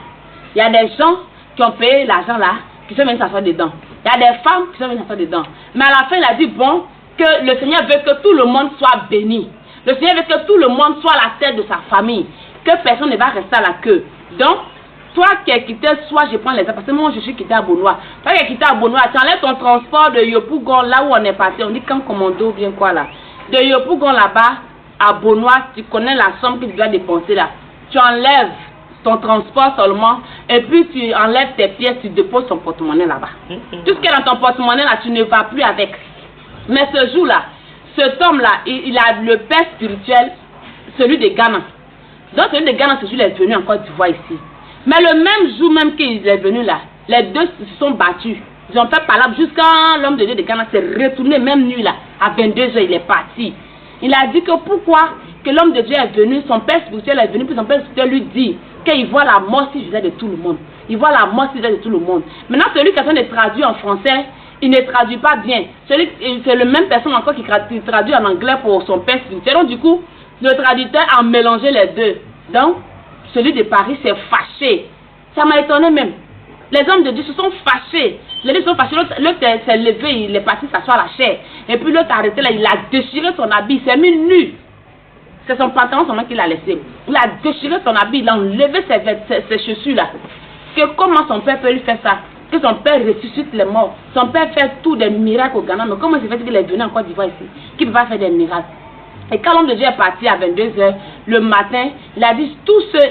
Il y a des gens qui ont payé l'argent là, qui sont venus s'asseoir dedans. Il y a des femmes qui sont venues s'asseoir dedans. Mais à la fin, il a dit, bon, que le Seigneur veut que tout le monde soit béni. Le Seigneur veut que tout le monde soit à la tête de sa famille. Que personne ne va rester à la queue. Donc, toi qui es quitté, soit je prends les exemples, parce que moi je suis quitté à Bonois. Toi qui es quitté à Bonois, tu enlèves ton transport de Yopougon, là où on est parti, on dit quand commando bien quoi là. De Yopougon là-bas, à Bonois, tu connais la somme que tu dois dépenser là. Tu enlèves ton transport seulement, et puis tu enlèves tes pièces, tu déposes ton porte-monnaie là-bas. Tout ce qui est dans ton porte-monnaie là, tu ne vas plus avec. Mais ce jour-là, cet homme-là, il a le père spirituel, celui de Ghana. Donc celui de Ghana, ce jour, il est venu en Côte d'Ivoire ici. Mais le même jour même qu'il est venu là, les deux se sont battus. Ils ont fait palabre jusqu'à l'homme de Dieu de Ghana s'est retourné même nuit là. À 22 h, il est parti. Il a dit que pourquoi que l'homme de Dieu est venu, son père spirituel est venu, puis son père spirituel lui dit qu'il voit la mort si je de tout le monde. Il voit la mort si je de tout le monde. Maintenant, celui qui est en train de traduire en français, il ne traduit pas bien. C'est le même personne encore qui traduit en anglais pour son père spirituel. Donc du coup, le traducteur a mélangé les deux. Donc, celui de Paris s'est fâché. Ça m'a étonné même. Les hommes de Dieu se sont fâchés. Les deux sont fâchés. L'autre s'est levé, il est parti s'asseoir à la chair. Et puis l'autre a arrêté là, il a déchiré son habit, il s'est mis nu. C'est son pantalon seulement qu'il a laissé. Il a déchiré son habit, il a enlevé ses chaussures là. Que comment son père peut lui faire ça? Que son père ressuscite les morts. Son père fait tout des miracles au Ghana. Mais comment c'est fait qu'il est venu en Côte d'Ivoire ici? Qu'il ne peut pas faire des miracles. Et quand l'homme de Dieu est parti à 22h le matin, il a dit,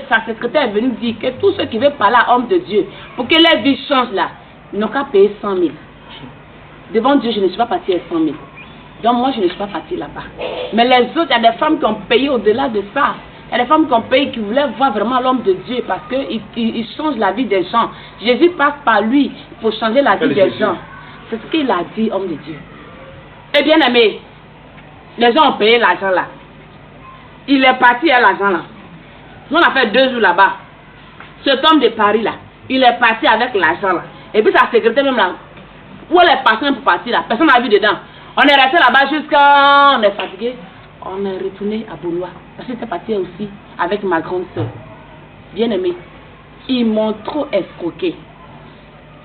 sa secrétaire est venue dire que tous ceux qui veulent parler à l'homme de Dieu, pour que leur vie change là, ils n'ont qu'à payer 100 000. Devant Dieu, je ne suis pas partie à 100 000. Donc moi, je ne suis pas partie là-bas. Mais les autres, il y a des femmes qui ont payé au-delà de ça. Il y a des femmes qui ont payé, qui voulaient voir vraiment l'homme de Dieu parce qu'il change la vie des gens. Jésus passe par lui pour changer la vie des gens. C'est ce qu'il a dit, homme de Dieu. Et bien aimé, les gens ont payé l'argent là. Il est parti à l'argent là. Nous, on a fait 2 jours là-bas. Cet homme de Paris là, il est parti avec l'argent là. Et puis sa secrétaire même là, où elle est partie pour partir là, personne n'a vu dedans. On est resté là-bas jusqu'à... On est fatigué. On est retourné à Boulois. Parce que j'étais partie aussi avec ma grande soeur. Bien aimé, ils m'ont trop escroqué.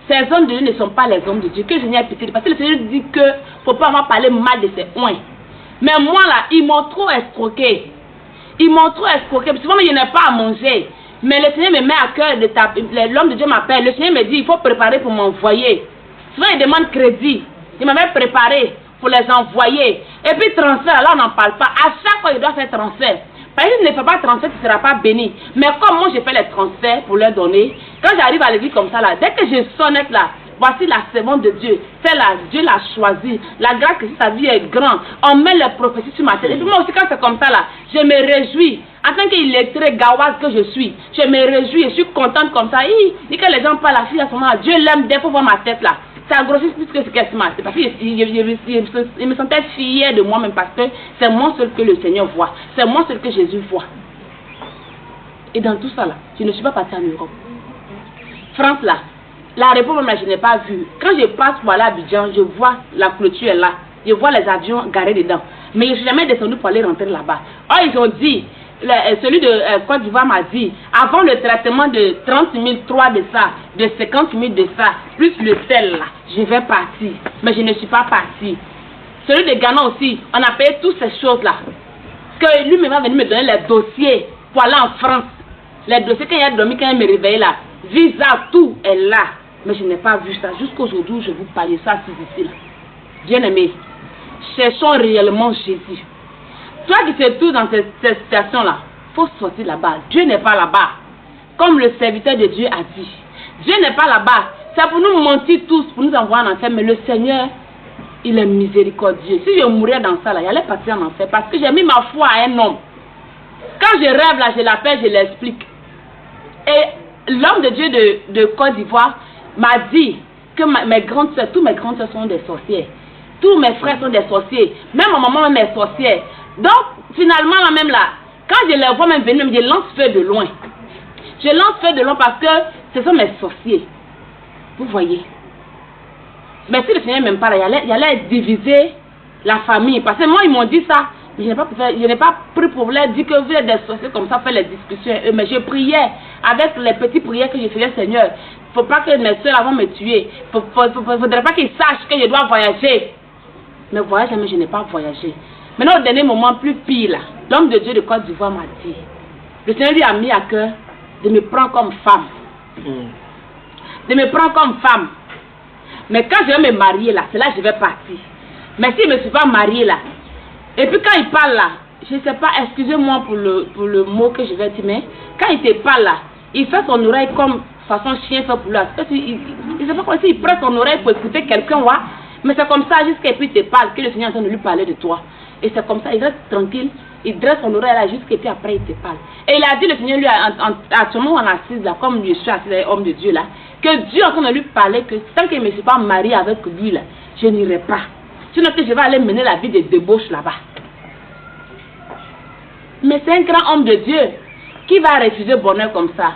Ces hommes de Dieu ne sont pas les hommes de Dieu. Que le Seigneur ait pitié. Parce que le Seigneur dit que faut pas avoir parlé mal de ses oins. Mais moi là, ils m'ont trop escroqué. Ils m'ont trop escroqué. Parce que souvent, je n'ai pas à manger. Mais le Seigneur me met à cœur de taper. L'homme de Dieu m'appelle. Le Seigneur me dit, il faut préparer pour m'envoyer. Souvent, il demande crédit. Il m'avait préparé pour les envoyer. Et puis transfert, là on n'en parle pas. À chaque fois il doit faire transfert. Parce qu'il ne fait pas transfert, tu ne seras pas béni. Mais comme moi j'ai fait les transferts pour leur donner, quand j'arrive à l'église comme ça là, dès que je sonnette là, voici la servante de Dieu. C'est là, Dieu l'a choisi. La grâce que sa vie est grande. On met les prophéties sur ma tête. Et puis moi aussi quand c'est comme ça là, je me réjouis. En tant qu'illettré gawaz que je suis, je me réjouis, je suis contente comme ça. Et que les gens parlent à la fille à ce moment-là, Dieu l'aime dès qu'on voit ma tête là. Ça grossit plus que ce qu'elle se masse. Parce que je me sentais fière de moi-même parce que c'est moi seul que le Seigneur voit. C'est moi seul que Jésus voit. Et dans tout ça là, je ne suis pas partie en Europe. France là, la République là, je n'ai pas vu. Quand je passe pour aller à Abidjan, je vois la clôture là. Je vois les avions garés dedans. Mais je ne suis jamais descendu pour aller rentrer là-bas. Oh, ils ont dit, celui de Côte d'Ivoire m'a dit, avant le traitement de 30 000, 3 de ça, de 50 000 de ça, plus le sel là, je vais partir. Mais je ne suis pas partie. Celui de Ghana aussi, on a payé toutes ces choses là. Que lui-même va venir me donner les dossiers pour aller en France. Les dossiers quand il a dormi, quand il me réveille là, visa, tout est là. Mais je n'ai pas vu ça. Jusqu'aujourd'hui, je vous parle de ça ici là. Bien aimé, cherchons réellement Jésus. Toi qui te trouves dans cette situation là, il faut sortir là-bas. Dieu n'est pas là-bas. Comme le serviteur de Dieu a dit. Dieu n'est pas là-bas. C'est pour nous mentir tous, pour nous envoyer en enfer. Mais le Seigneur, il est miséricordieux. Si je mourais dans ça là, il allait partir en enfer. Parce que j'ai mis ma foi à un homme. Quand je rêve là, je l'appelle, je l'explique. Et l'homme de Dieu de Côte d'Ivoire m'a dit que mes grandes soeurs, tous mes grandes soeurs sont des sorcières. Tous mes frères sont des sorciers. Même ma maman même est sorcière. Donc, finalement, là même là, quand je les vois même venir, je lance feu de loin. Je lance feu de loin parce que ce sont mes sorciers. Vous voyez. Mais si le Seigneur ne m'aime pas, là, il allait diviser la famille. Parce que moi, ils m'ont dit ça. Je n'ai pas pris pour leur dire que vous êtes des sorciers comme ça, faire les discussions. Mais je priais avec les petits prières que je faisais, Seigneur. Il ne faut pas que mes soeurs vont me tuer. Il ne faudrait pas qu'ils sachent que je dois voyager. Mais voyage, mais je n'ai pas voyagé. Maintenant, au dernier moment, plus pire là, l'homme de Dieu de Côte d'Ivoire m'a dit, le Seigneur lui a mis à cœur de me prendre comme femme. De me prendre comme femme. Mais quand je vais me marier là, c'est là que je vais partir. Mais si je ne me suis pas mariée là, et puis quand il parle là, je ne sais pas, excusez-moi pour le mot que je vais dire, mais quand il te parle là, il fait son oreille comme façon chien fait pour lui. Il ne sait pas quoi, il prend son oreille pour écouter quelqu'un, ouais. Mais c'est comme ça jusqu'à puis il te parle, que le Seigneur est en train de lui parler de toi. Et c'est comme ça, il reste tranquille, il dresse son oreille là jusqu'à puis après il te parle. Et il a dit, le Seigneur lui à ce moment où on assise là, comme je suis assis là, homme de Dieu là, que Dieu est en train de lui parler que tant que je ne me suis pas mariée avec lui là, je n'irai pas. Sinon que je vais aller mener la vie de débauche là-bas. Mais c'est un grand homme de Dieu qui va refuser le bonheur comme ça.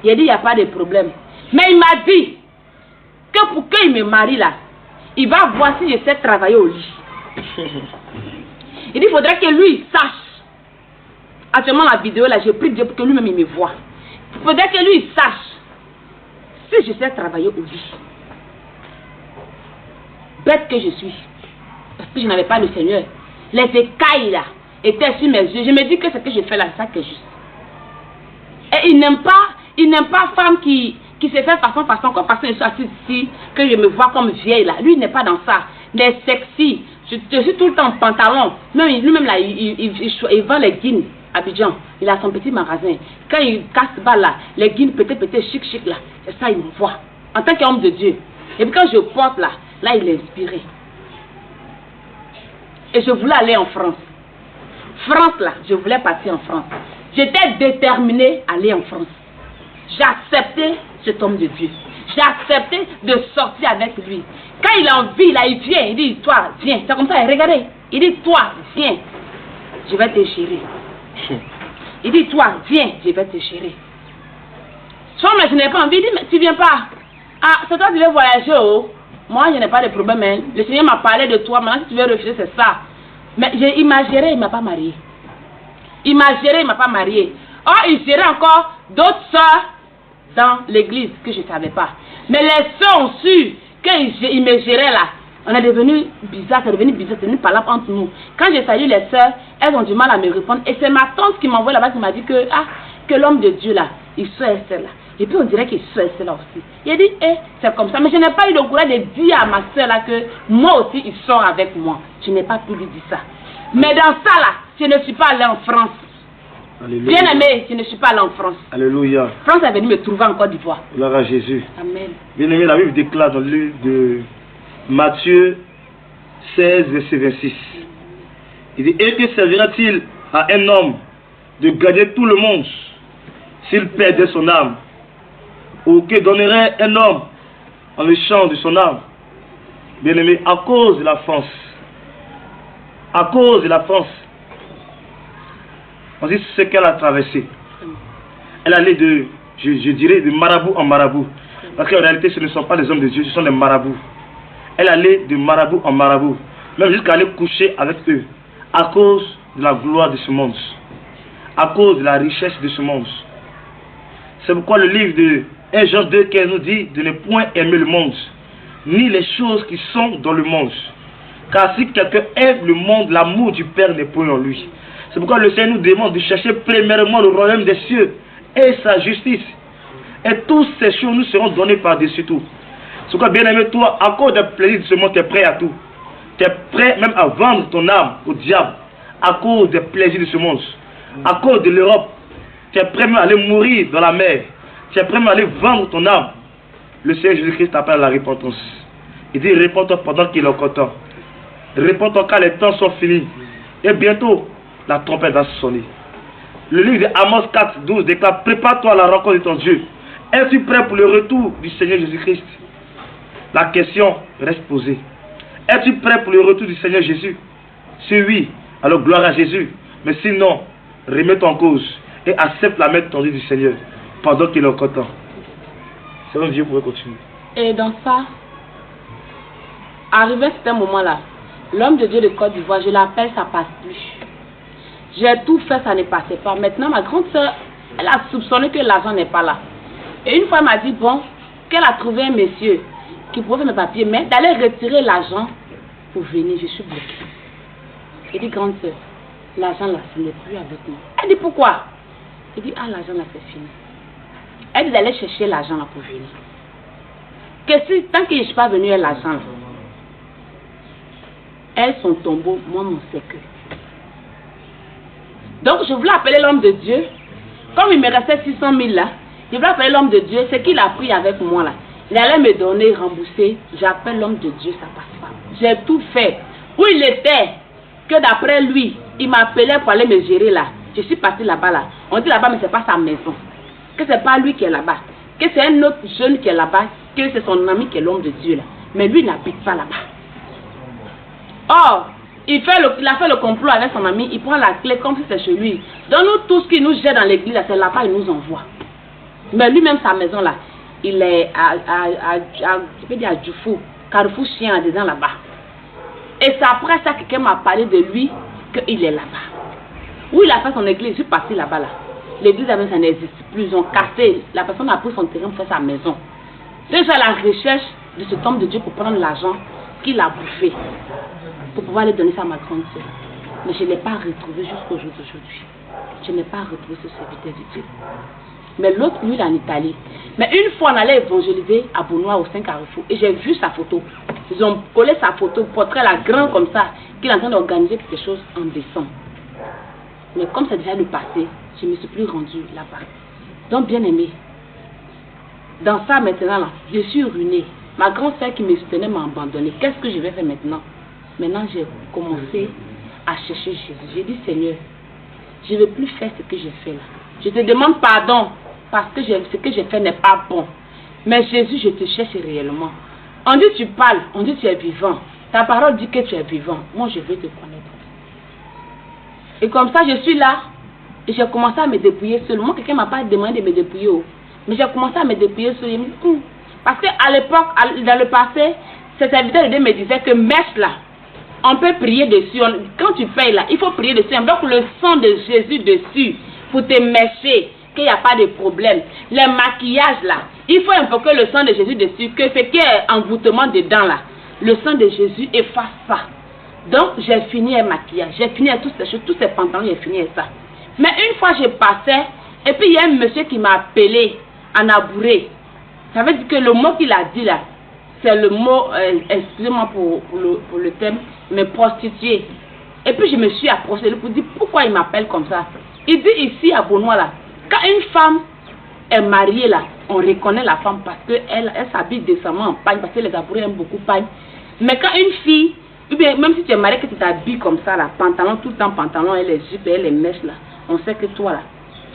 Il a dit, il n'y a pas de problème. Mais il m'a dit que pour qu'il me marie là, il va voir si je sais travailler au lit. Il dit, il faudrait que lui sache. Actuellement, la vidéo là, je prie Dieu pour que lui-même il me voie. Il faudrait que lui sache si je sais travailler au lit. Bête que je suis. Parce que je n'avais pas le Seigneur. Les écailles là, était sur mes yeux. Je me dis que ce que je fais là, c'est ça qui est juste. Et il n'aime pas femme qui se fait façon, comme parce que je suis assise ici, que je me vois comme vieille là. Lui, il n'est pas dans ça. Il est sexy. Je suis tout le temps en pantalon. Lui-même là, il vend les guines à Abidjan. Il a son petit magasin. Quand il casse bas là, les guines pété, chic là. C'est ça, il me voit. En tant qu'homme de Dieu. Et puis quand je porte là, il est inspiré. Et je voulais aller en France. France là, je voulais partir en France. J'étais déterminée à aller en France. J'ai accepté cet homme de Dieu. J'ai accepté de sortir avec lui. Quand il a envie, il vient. Il dit, toi, viens. C'est comme ça, regardez. Il dit, toi, viens. Je vais te chérir. Il dit, toi, viens. Je vais te chérir. Soit, mais je n'ai pas envie. Il dit, mais tu viens pas. Ah, c'est toi qui veux voyager, oh. Moi, je n'ai pas de problème. Hein. Le Seigneur m'a parlé de toi. Maintenant, si tu veux refuser, c'est ça. Mais il m'a géré, il ne m'a pas marié. Il m'a géré, il ne m'a pas marié. Oh, il gérait encore d'autres soeurs dans l'église que je ne savais pas. Mais les soeurs ont su qu'il me gérait là. On est devenu bizarre, c'est devenu parlable entre nous. Quand j'ai salué les soeurs, elles ont du mal à me répondre. Et c'est ma tante qui m'envoie là-bas qui m'a dit que l'homme de Dieu là, il souhaite là. Et puis on dirait qu'il souhaite là aussi. Il a dit, c'est comme ça. Mais je n'ai pas eu le courage de dire à ma soeur là que moi aussi il sort avec moi. Je n'ai pas pu lui dire ça. Mais dans ça là, je ne suis pas allée en France. Alléluia. Bien aimé, je ne suis pas allée en France. Alléluia. France est venue me trouver en Côte d'Ivoire. Gloire à Jésus. Amen. Bien aimé, la Bible déclare dans le livre de Matthieu 16, verset 26. Il dit, et que servira-t-il à un homme de gagner tout le monde s'il perdait son âme? Ou que donnerait un homme en échange de son âme? Bien aimé, à cause de la France, on dit ce qu'elle a traversé. Elle allait je dirais, de marabout en marabout. Parce qu'en réalité, ce ne sont pas des hommes de Dieu, ce sont des marabouts. Elle allait de marabout en marabout, même jusqu'à aller coucher avec eux, à cause de la gloire de ce monde, à cause de la richesse de ce monde. C'est pourquoi le livre de 1 Jean 2,15 nous dit de ne point aimer le monde, ni les choses qui sont dans le monde. Car si quelqu'un aime le monde, l'amour du Père n'est point en lui. C'est pourquoi le Seigneur nous demande de chercher premièrement le royaume des cieux et sa justice. Et toutes ces choses nous seront données par-dessus tout. C'est pourquoi, bien aimé, toi, à cause des plaisirs de ce monde, tu es prêt à tout. Tu es prêt même à vendre ton âme au diable à cause des plaisirs de ce monde. À cause de l'Europe, tu es prêt même à aller mourir dans la mer. Tu es prêt même à aller vendre ton âme. Le Seigneur Jésus-Christ appelle à la repentance. Il dit, réponds-toi pendant qu'il est encore temps. Réponds-toi car les temps sont finis. Et bientôt, la trompette va sonner. Le livre de Amos 4, 12 déclare, prépare-toi à la rencontre de ton Dieu. Es-tu prêt pour le retour du Seigneur Jésus-Christ? La question reste posée. Es-tu prêt pour le retour du Seigneur Jésus? Si oui, alors gloire à Jésus. Mais sinon, remets-toi en cause et accepte la main tendue du Seigneur pendant qu'il est encore temps. Seigneur Dieu pourrait continuer. Et dans ça, arrivé à ce moment-là, l'homme de Dieu de Côte d'Ivoire, je l'appelle, ça passe plus. J'ai tout fait, ça ne passait pas. Maintenant, ma grande soeur, elle a soupçonné que l'argent n'est pas là. Et une fois, elle m'a dit, bon, qu'elle a trouvé un monsieur qui pouvait faire mes papiers, mais d'aller retirer l'argent pour venir, je suis bloquée. Elle dit, grande soeur, l'argent là, ce n'est plus avec moi. Elle dit, pourquoi? Elle dit, l'argent là, c'est fini. Elle dit d'aller chercher l'argent là pour venir. Que si, tant que je ne suis pas venue, l'argent là, elle, son tombeau, moi, mon cercueil. Donc, je voulais appeler l'homme de Dieu. Comme il me restait 600 000 là, je voulais appeler l'homme de Dieu. Ce qu'il a pris avec moi là, il allait me donner, rembourser. J'appelle l'homme de Dieu, ça passe pas. J'ai tout fait. Où il était, que d'après lui, il m'appelait pour aller me gérer là. Je suis partie là-bas là. On dit là-bas, mais c'est pas sa maison. Que c'est pas lui qui est là-bas. Que c'est un autre jeune qui est là-bas. Que c'est son ami qui est l'homme de Dieu là. Mais lui, il n'habite pas là-bas. Or, il a fait le complot avec son ami, il prend la clé comme si c'était chez lui. Donne-nous tout ce qu'il nous jette dans l'église, c'est là-bas, il nous envoie. Mais lui-même, sa maison là, il est je peux dire à Djoufou, Carrefour Chien, dedans là-bas. Et c'est après ça que quelqu'un m'a parlé de lui, qu'il est là-bas. Où il a fait son église, je suis partie là-bas là. L'église, ça n'existe plus, ils ont cassé, la personne a pris son terrain pour faire sa maison. Je suis à la recherche de cet homme de Dieu pour prendre l'argent qu'il a bouffé. Pour pouvoir aller donner ça à ma grande soeur. Mais je ne l'ai pas retrouvé jusqu'au jour d'aujourd'hui. Je n'ai pas retrouvé ce serviteur de Dieu. Mais l'autre, lui, il est en Italie. Mais une fois, on allait évangéliser à Benoît au 5 Carrefour. Et j'ai vu sa photo. Ils ont collé sa photo, portrait là, grand comme ça, qu'il est en train d'organiser quelque chose en décembre. Mais comme c'est déjà le passé, je ne me suis plus rendue là-bas. Donc, bien aimé, dans ça maintenant, là, je suis ruinée. Ma grande sœur qui me soutenait m'a abandonné. Qu'est-ce que je vais faire maintenant? Maintenant, j'ai commencé à chercher Jésus. J'ai dit, Seigneur, je ne veux plus faire ce que j'ai fait là. Je te demande pardon parce que ce que j'ai fait n'est pas bon. Mais Jésus, je te cherche réellement. On dit tu parles, on dit tu es vivant. Ta parole dit que tu es vivant. Moi, je veux te connaître. Et comme ça, je suis là. Et j'ai commencé à me dépouiller seul. Moi, quelqu'un ne m'a pas demandé de me dépouiller. Mais j'ai commencé à me dépouiller seul. Parce qu'à l'époque, dans le passé, cet serviteur de Dieu me disait que mèche là, on peut prier dessus. Quand tu payes là, il faut prier dessus. Donc le sang de Jésus dessus pour te mècher, qu'il n'y a pas de problème. Les maquillages là, il faut invoquer le sang de Jésus dessus, que ce qui est envoûtement dedans là, le sang de Jésus efface ça. Donc j'ai fini un maquillage, j'ai fini toutes ces choses, tous ces pantalons, j'ai fini ça. Mais une fois je passais, et puis il y a un monsieur qui m'a appelé en abouré. Ça veut dire que le mot qu'il a dit là, c'est le mot, excusez-moi pour le thème, mais prostituée. Et puis je me suis approchée pour dire pourquoi il m'appelle comme ça. Il dit ici à Benoît là, quand une femme est mariée là, on reconnaît la femme parce qu'elle s'habille décemment en pagne, parce que les abourés aiment beaucoup pagne. Mais quand une fille, ou bien même si tu es mariée, que tu t'habilles comme ça là, pantalon, tout le temps pantalon, et les jupes et les mèches là, on sait que toi là,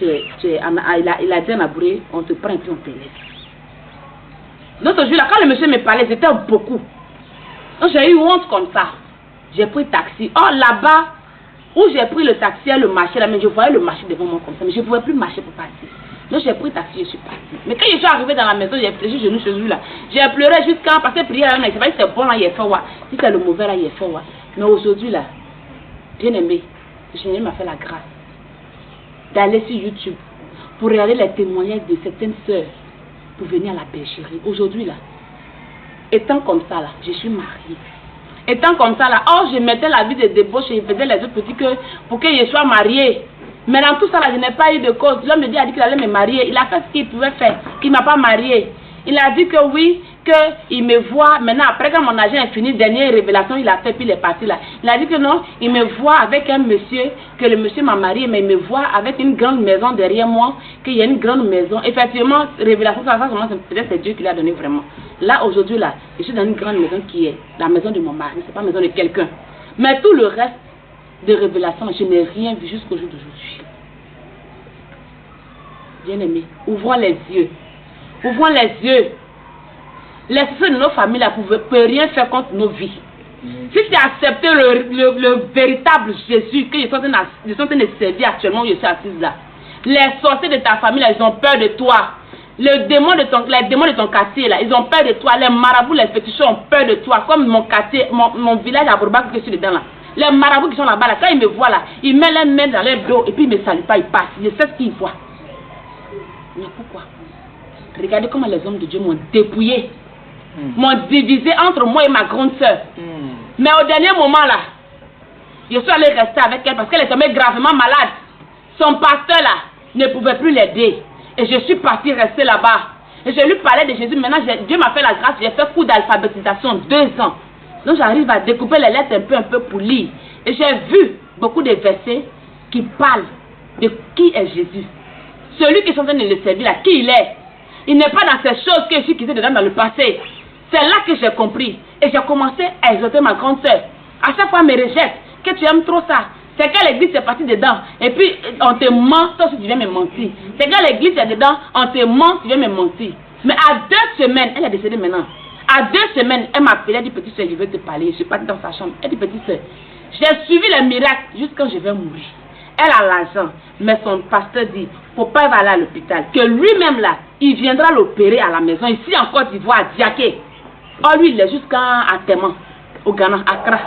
il a dit un abouré, on te prend et puis on te laisse. L'autre jour là, quand le monsieur me parlait, c'était beaucoup. Donc j'ai eu honte comme ça. J'ai pris taxi. Oh là-bas, où j'ai pris le taxi à le marché là, mais je voyais le marché devant moi comme ça, mais je ne pouvais plus marcher pour partir. Donc j'ai pris taxi, je suis partie. Mais quand je suis arrivée dans la maison, j'ai fléchi genou chez lui là. J'ai pleuré jusqu'à passer prier là, c'est pas si c'est bon là, il est fait ouais. Si c'est le mauvais là, il est fait ouais. Mais aujourd'hui là, bien aimé, le Seigneur m'a fait la grâce d'aller sur YouTube pour regarder les témoignages de certaines sœurs pour venir à la bergerie. Aujourd'hui là, étant comme ça là, je suis mariée. Étant comme ça là, oh je mettais la vie de débauche et je faisais les autres petits que pour que je sois mariée. Mais dans tout ça là, je n'ai pas eu de cause. L'homme me dit, a dit qu'il allait me marier. Il a fait ce qu'il pouvait faire, qu'il ne m'a pas mariée. Il a dit que oui, qu'il me voit. Maintenant, après quand mon agent est fini, dernière révélation, il a fait, puis il est parti là. Il a dit que non, il me voit avec un monsieur, que le monsieur m'a marié, mais il me voit avec une grande maison derrière moi, qu'il y a une grande maison. Effectivement, révélation, ça peut-être c'est Dieu qui l'a donné vraiment. Là, aujourd'hui, là, je suis dans une grande maison qui est la maison de mon mari, c'est pas la maison de quelqu'un. Mais tout le reste de révélation, je n'ai rien vu jusqu'au jour d'aujourd'hui. Bien aimé, ouvrons les yeux. Ouvrons les yeux. Les soucis de nos familles ne peuvent rien faire contre nos vies. Si tu as accepté le véritable Jésus que je suis en train de servir actuellement où je suis assise là, les sorciers de ta famille, là, ils ont peur de toi. Les démons de ton quartier, là, ils ont peur de toi. Les marabouts, les féticheurs ont peur de toi. Comme mon quartier, mon village à Bourbac que je suis dedans là. Les marabouts qui sont là-bas, là, quand ils me voient là, ils mettent les mains dans leur dos et puis ils ne me saluent pas, ils passent. Je sais ce qu'ils voient. Mais pourquoi? Regardez comment les hommes de Dieu m'ont dépouillé, m'ont divisé entre moi et ma grande soeur. Mais au dernier moment là, je suis allée rester avec elle parce qu'elle est tombée gravement malade. Son pasteur là ne pouvait plus l'aider. Et je suis partie rester là-bas. Et je lui parlais de Jésus. Maintenant, Dieu m'a fait la grâce. J'ai fait cours d'alphabétisation 2 ans. Donc j'arrive à découper les lettres un peu pour lire. Et j'ai vu beaucoup de versets qui parlent de qui est Jésus. Celui qui est en train de le servir là, qui il est. Il n'est pas dans ces choses que je suis quittée dedans dans le passé. C'est là que j'ai compris. Et j'ai commencé à exhorter ma grande soeur. À chaque fois, elle me rejette. Que tu aimes trop ça. C'est qu'à l'église, c'est parti dedans. Et puis, on te ment, toi aussi tu viens me mentir. C'est qu'à l'église, c'est dedans, on te ment, tu viens me mentir. Mais à 2 semaines, elle est décédée maintenant. À 2 semaines, elle m'a appelé, elle dit, petite soeur, je veux te parler. Je suis partie dans sa chambre. Elle dit, petite soeur, j'ai suivi les miracles jusqu'à quand je vais mourir. Elle a l'argent, mais son pasteur dit, faut pas aller à l'hôpital. Que lui-même là, il viendra l'opérer à la maison, ici en Côte d'Ivoire, à Diaké. Oh, lui, il est jusqu'à Téman, au Ghana, Accra.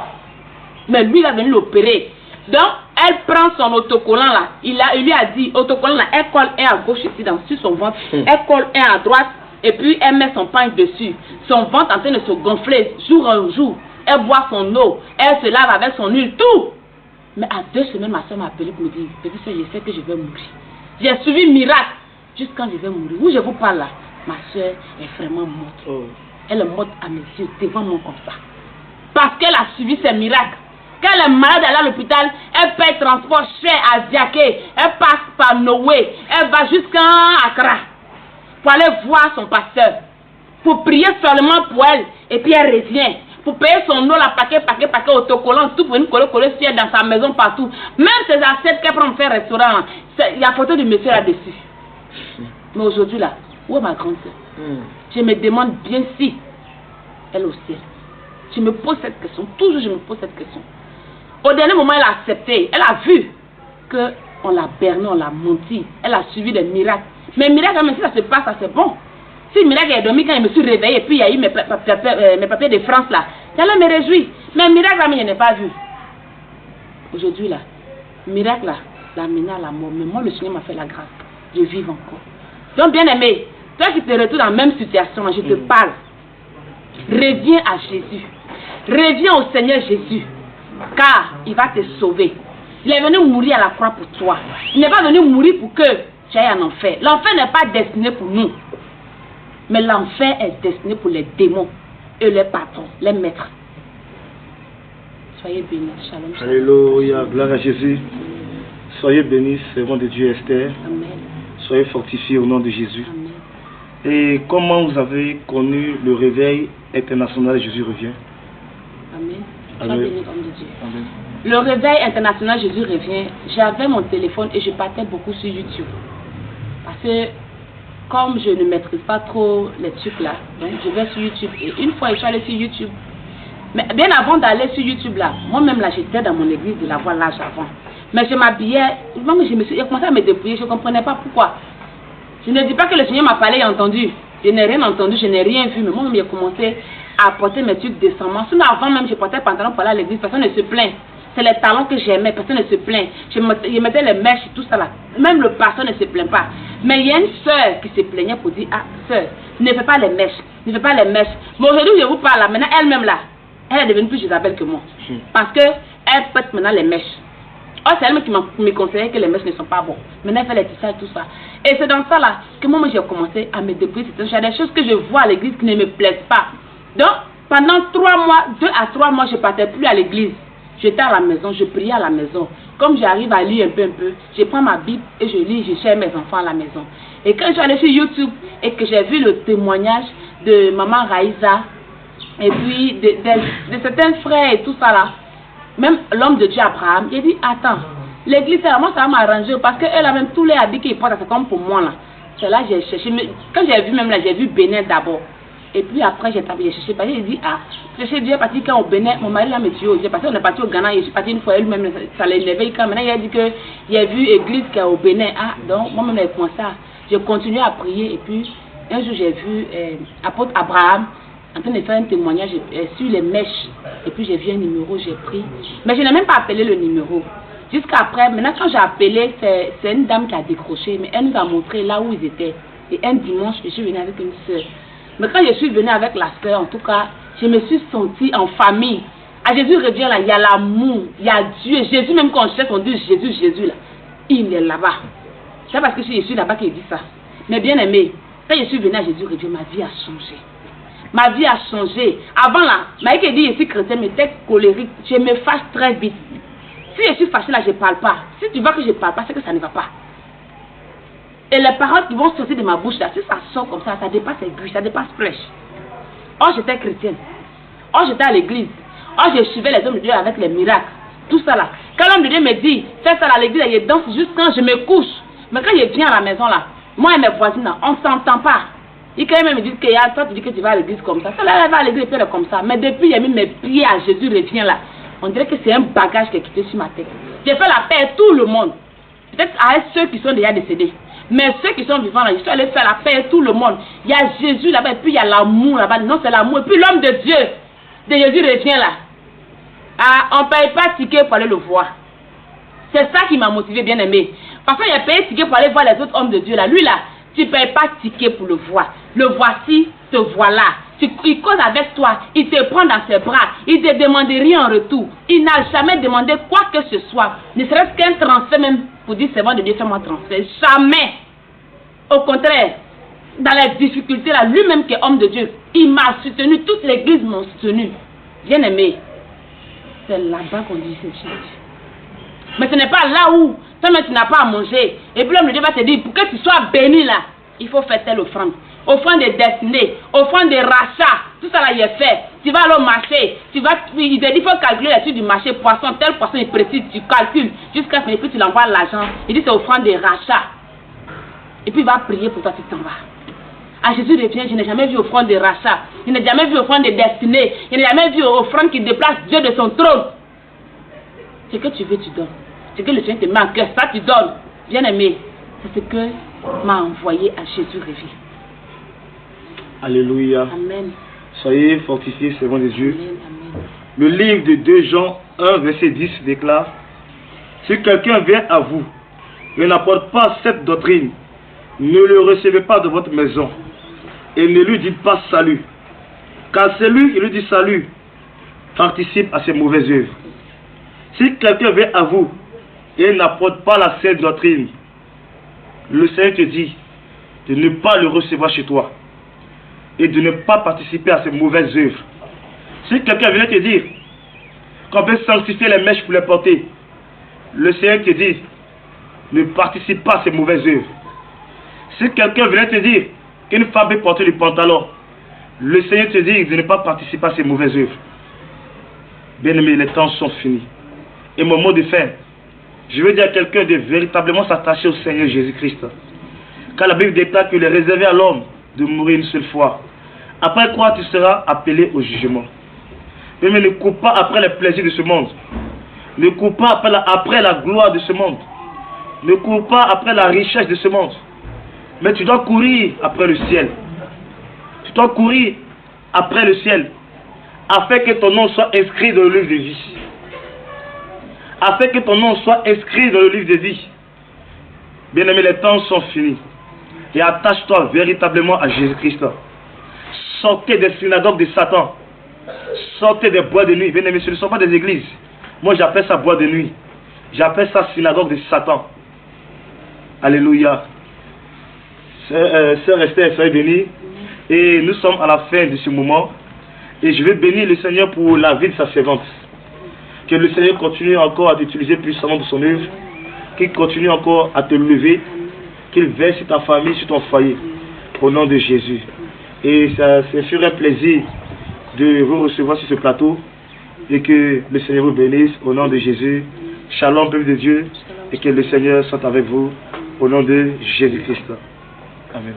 Mais lui, il a venu l'opérer. Donc, elle prend son autocollant là. Il lui a dit, autocollant là, elle colle un à gauche ici, sur son ventre. Elle colle un à droite, et puis elle met son pain dessus. Son ventre en train de se gonfler jour en jour. Elle boit son eau, elle se lave avec son huile, tout. Mais à 2 semaines, ma soeur m'a appelé pour me dire, petite soeur, je sais que je vais mourir. J'ai suivi miracle jusqu'à je vais mourir. Où je vous parle là, ma soeur est vraiment morte. Oh. Elle est morte à mes yeux, devant moi comme ça. Parce qu'elle a suivi ses miracles. Quand elle est malade, elle est à l'hôpital, elle paye transport cher à Diaké, elle passe par Noé, elle va jusqu'à Accra pour aller voir son pasteur, pour prier seulement pour elle, et puis elle revient. Pour payer son eau, la paquet, autocollant, tout pour une coller sur dans sa maison partout. Même ses assiettes qu'elle prend pour faire restaurant, il y a photo du monsieur là-dessus. Mais aujourd'hui là, où est ma grande soeur? Je me demande bien si elle est au ciel. Je me pose cette question, toujours je me pose cette question. Au dernier moment, elle a accepté, elle a vu qu'on l'a berné, on l'a menti, elle a suivi des miracles. Mais miracles, même si ça se passe, ça c'est bon. Si le miracle est dormi quand je me suis réveillée et puis il y a eu mes papiers de France là, j'allais me réjouir. Mais miracle là, je n'ai pas vu. Aujourd'hui là, miracle là, l'a mené à la mort. Mais moi, le Seigneur m'a fait la grâce. Je vis encore. Donc bien aimé, toi qui te retrouves dans la même situation, je te parle. Reviens à Jésus. Reviens au Seigneur Jésus. Car il va te sauver. Il est venu mourir à la croix pour toi. Il n'est pas venu mourir pour que tu ailles en enfer. L'enfer n'est pas destiné pour nous. Mais l'enfer est destiné pour les démons et les patrons, les maîtres. Soyez bénis. Shalom. Alléluia. Gloire à Jésus. Soyez bénis, servants de Dieu Esther. Amen. Soyez fortifiés au nom de Jésus. Amen. Et comment vous avez connu le réveil international Jésus revient? Amen. Amen. Béni, homme de Dieu. Amen. Le réveil international Jésus revient. J'avais mon téléphone et je partais beaucoup sur YouTube. Parce que comme je ne maîtrise pas trop les trucs là, donc je vais sur YouTube. Et une fois je suis allée sur YouTube. Mais bien avant d'aller sur YouTube là, moi-même là j'étais dans mon église de la voie large avant. Mais je m'habillais, j'ai commencé à me dépouiller, je ne comprenais pas pourquoi. Je ne dis pas que le Seigneur m'a parlé et entendu. Je n'ai rien entendu, je n'ai rien vu, mais moi-même j'ai commencé à porter mes trucs décemment. Sinon avant même je portais pantalon pour aller à l'église, personne ne se plaint. C'est les talons que j'aimais, personne ne se plaint. Je mettais les mèches, tout ça là. Même le pasteur ne se plaint pas. Mais il y a une soeur qui se plaignait pour dire, ah, soeur, ne fais pas les mèches, ne fais pas les mèches. Mais aujourd'hui, je vous parle là, maintenant elle-même là, elle est devenue plus Isabelle que moi. Parce qu'elle pète maintenant les mèches. Oh, c'est elle-même qui me conseillait que les mèches ne sont pas bons. Maintenant, elle fait les tissages et tout ça. Et c'est dans ça là que moi j'ai commencé à me débrouiller. Il y a des choses que je vois à l'église qui ne me plaisent pas. Donc, pendant 3 mois, 2 à 3 mois, je ne partais plus à l'église. J'étais à la maison, je priais à la maison. Comme j'arrive à lire un peu, je prends ma Bible et je lis, je cherche mes enfants à la maison. Et quand je suis allée sur YouTube et que j'ai vu le témoignage de maman Raïsa, et puis de certains frères et tout ça là, même l'homme de Dieu Abraham, j'ai dit, attends, l'église, moi ça va m'arranger parce qu'elle a même tous les habits qu'ils portent, c'est comme pour moi là. C'est là que j'ai cherché, mais quand j'ai vu même là, j'ai vu Bénin d'abord. Et puis après, j'ai cherché, parce que j'ai dit, ah, chercher Dieu est parti quand au Bénin, mon mari là me tué, j'ai passé, on est parti au Ghana, et je suis parti une fois, elle-même, ça l'a élevé, quand maintenant il a dit que il a vu l'église qui est au Bénin, ah, donc moi-même j'ai commencé à, j'ai continué à prier, et puis un jour j'ai vu apôtre Abraham en train de faire un témoignage sur les mèches, et puis j'ai vu un numéro, j'ai pris, mais je n'ai même pas appelé le numéro. Jusqu'après, maintenant quand j'ai appelé, c'est une dame qui a décroché, mais elle nous a montré là où ils étaient, et un dimanche, je suis venue avec une soeur. Mais quand je suis venue avec la soeur, en tout cas, je me suis sentie en famille. À Jésus revient là, il y a l'amour, il y a Dieu. Jésus, même quand on cherche, on dit Jésus là, il est là-bas. C'est parce que je suis là-bas qu'il dit ça. Mais bien aimé, quand je suis venue à Jésus revient, ma vie a changé. Ma vie a changé. Avant là, Maïk dit, je suis chrétien, mais t'es colérique, je me fâche très vite. Si je suis fâchée là, je ne parle pas. Si tu vois que je ne parle pas, c'est que ça ne va pas. Et les paroles qui vont sortir de ma bouche là, si ça sort comme ça dépasse aigu, ça dépasse flèche. Oh, j'étais chrétienne. Oh, j'étais à l'église. Oh, je suivais les hommes de Dieu avec les miracles. Tout ça là. Quand l'homme de Dieu me dit, fais ça à l'église, je danse juste quand je me couche. Mais quand je viens à la maison là, moi et mes voisines là, on ne s'entend pas. Ils quand même me disent que toi tu dis que tu vas à l'église comme ça. Ça là, elle va à l'église et puis elle est comme ça. Mais depuis, j'ai mis mes pieds à Jésus revient là. On dirait que c'est un bagage qui est quitté sur ma tête. J'ai fait la paix à tout le monde. Peut-être à ceux qui sont déjà décédés. Mais ceux qui sont vivants là, ils sont allés faire la paix à tout le monde. Il y a Jésus là-bas et puis il y a l'amour là-bas. Non, c'est l'amour. Et puis l'homme de Dieu, de Jésus revient là. Ah, on ne paye pas ticket pour aller le voir. C'est ça qui m'a motivé, bien aimé. Parce qu'il a payé ticket pour aller voir les autres hommes de Dieu là. Lui là, tu ne payes pas ticket pour le voir. Le voici, te voilà. il cause avec toi, il te prend dans ses bras, il ne te demande rien en retour. Il n'a jamais demandé quoi que ce soit, ne serait-ce qu'un transfert même pour dire c'est bon de Dieu, fais-moi transfert. Jamais. Au contraire, dans les difficultés là, lui-même qui est homme de Dieu, il m'a soutenu, toute l'église m'a soutenu. Bien aimé, c'est là-bas qu'on dit ces choses. Mais ce n'est pas là où toi-même tu n'as pas à manger. Et puis l'homme de Dieu va te dire, pour que tu sois béni là, il faut faire telle offrande. Offrande de destinée, offrande de rachat, tout ça là il est fait. Tu vas aller au marché, il te dit il faut calculer les trucs du marché, poisson, tel poisson est précis, tu calcules jusqu'à ce que puis tu l'envoies l'argent. Il dit c'est offrande de rachat. Et puis il va prier pour toi, tu t'en vas. À Jésus revient, je n'ai jamais vu offrande de rachat, je n'ai jamais vu offrande de destinée, je n'ai jamais vu offrande qui déplace Dieu de son trône. Ce que tu veux, tu donnes. Ce que le Seigneur te met en cœur, ça tu donnes. Bien aimé, c'est ce que m'a envoyé à Jésus revient. Alléluia. Amen. Soyez fortifiés, servants de Dieu. Amen, amen. Le livre de 2 Jean 1, verset 10 déclare: si quelqu'un vient à vous et n'apporte pas cette doctrine, ne le recevez pas de votre maison et ne lui dites pas salut. Car celui qui lui dit salut participe à ses mauvaises œuvres. Si quelqu'un vient à vous et n'apporte pas la sainte doctrine, le Seigneur te dit de ne pas le recevoir chez toi et de ne pas participer à ses mauvaises œuvres. Si quelqu'un vient te dire qu'on peut sanctifier les mèches pour les porter, le Seigneur te dit ne participe pas à ses mauvaises œuvres. Si quelqu'un vient te dire qu'une femme peut porter du pantalon, le Seigneur te dit de ne pas participer à ses mauvaises œuvres. Bien-aimés, les temps sont finis. Et mon mot de fin, je veux dire à quelqu'un de véritablement s'attacher au Seigneur Jésus-Christ. Car la Bible déclare qu'il est réservé à l'homme de mourir une seule fois. Après quoi tu seras appelé au jugement. Mais ne cours pas après les plaisirs de ce monde. Ne cours pas après la gloire de ce monde. Ne cours pas après la richesse de ce monde. Mais tu dois courir après le ciel. Tu dois courir après le ciel. Afin que ton nom soit inscrit dans le livre de vie. Afin que ton nom soit inscrit dans le livre de vie. Bien-aimés, les temps sont finis. Et attache-toi véritablement à Jésus-Christ. Sortez des synagogues de Satan. Sortez des bois de nuit. Bien-aimés, ce ne sont pas des églises. Moi, j'appelle ça bois de nuit. J'appelle ça synagogue de Satan. Alléluia. Sœur Esther, soyez bénie. Et nous sommes à la fin de ce moment. Et je vais bénir le Seigneur pour la vie de sa servante. Que le Seigneur continue encore à t'utiliser puissamment pour son œuvre. Qu'il continue encore à te lever. Qu'il veille sur ta famille, sur ton foyer. Au nom de Jésus. Et ça ferait plaisir de vous recevoir sur ce plateau. Et que le Seigneur vous bénisse au nom de Jésus. Shalom, peuple de Dieu. Et que le Seigneur soit avec vous au nom de Jésus-Christ. Amen.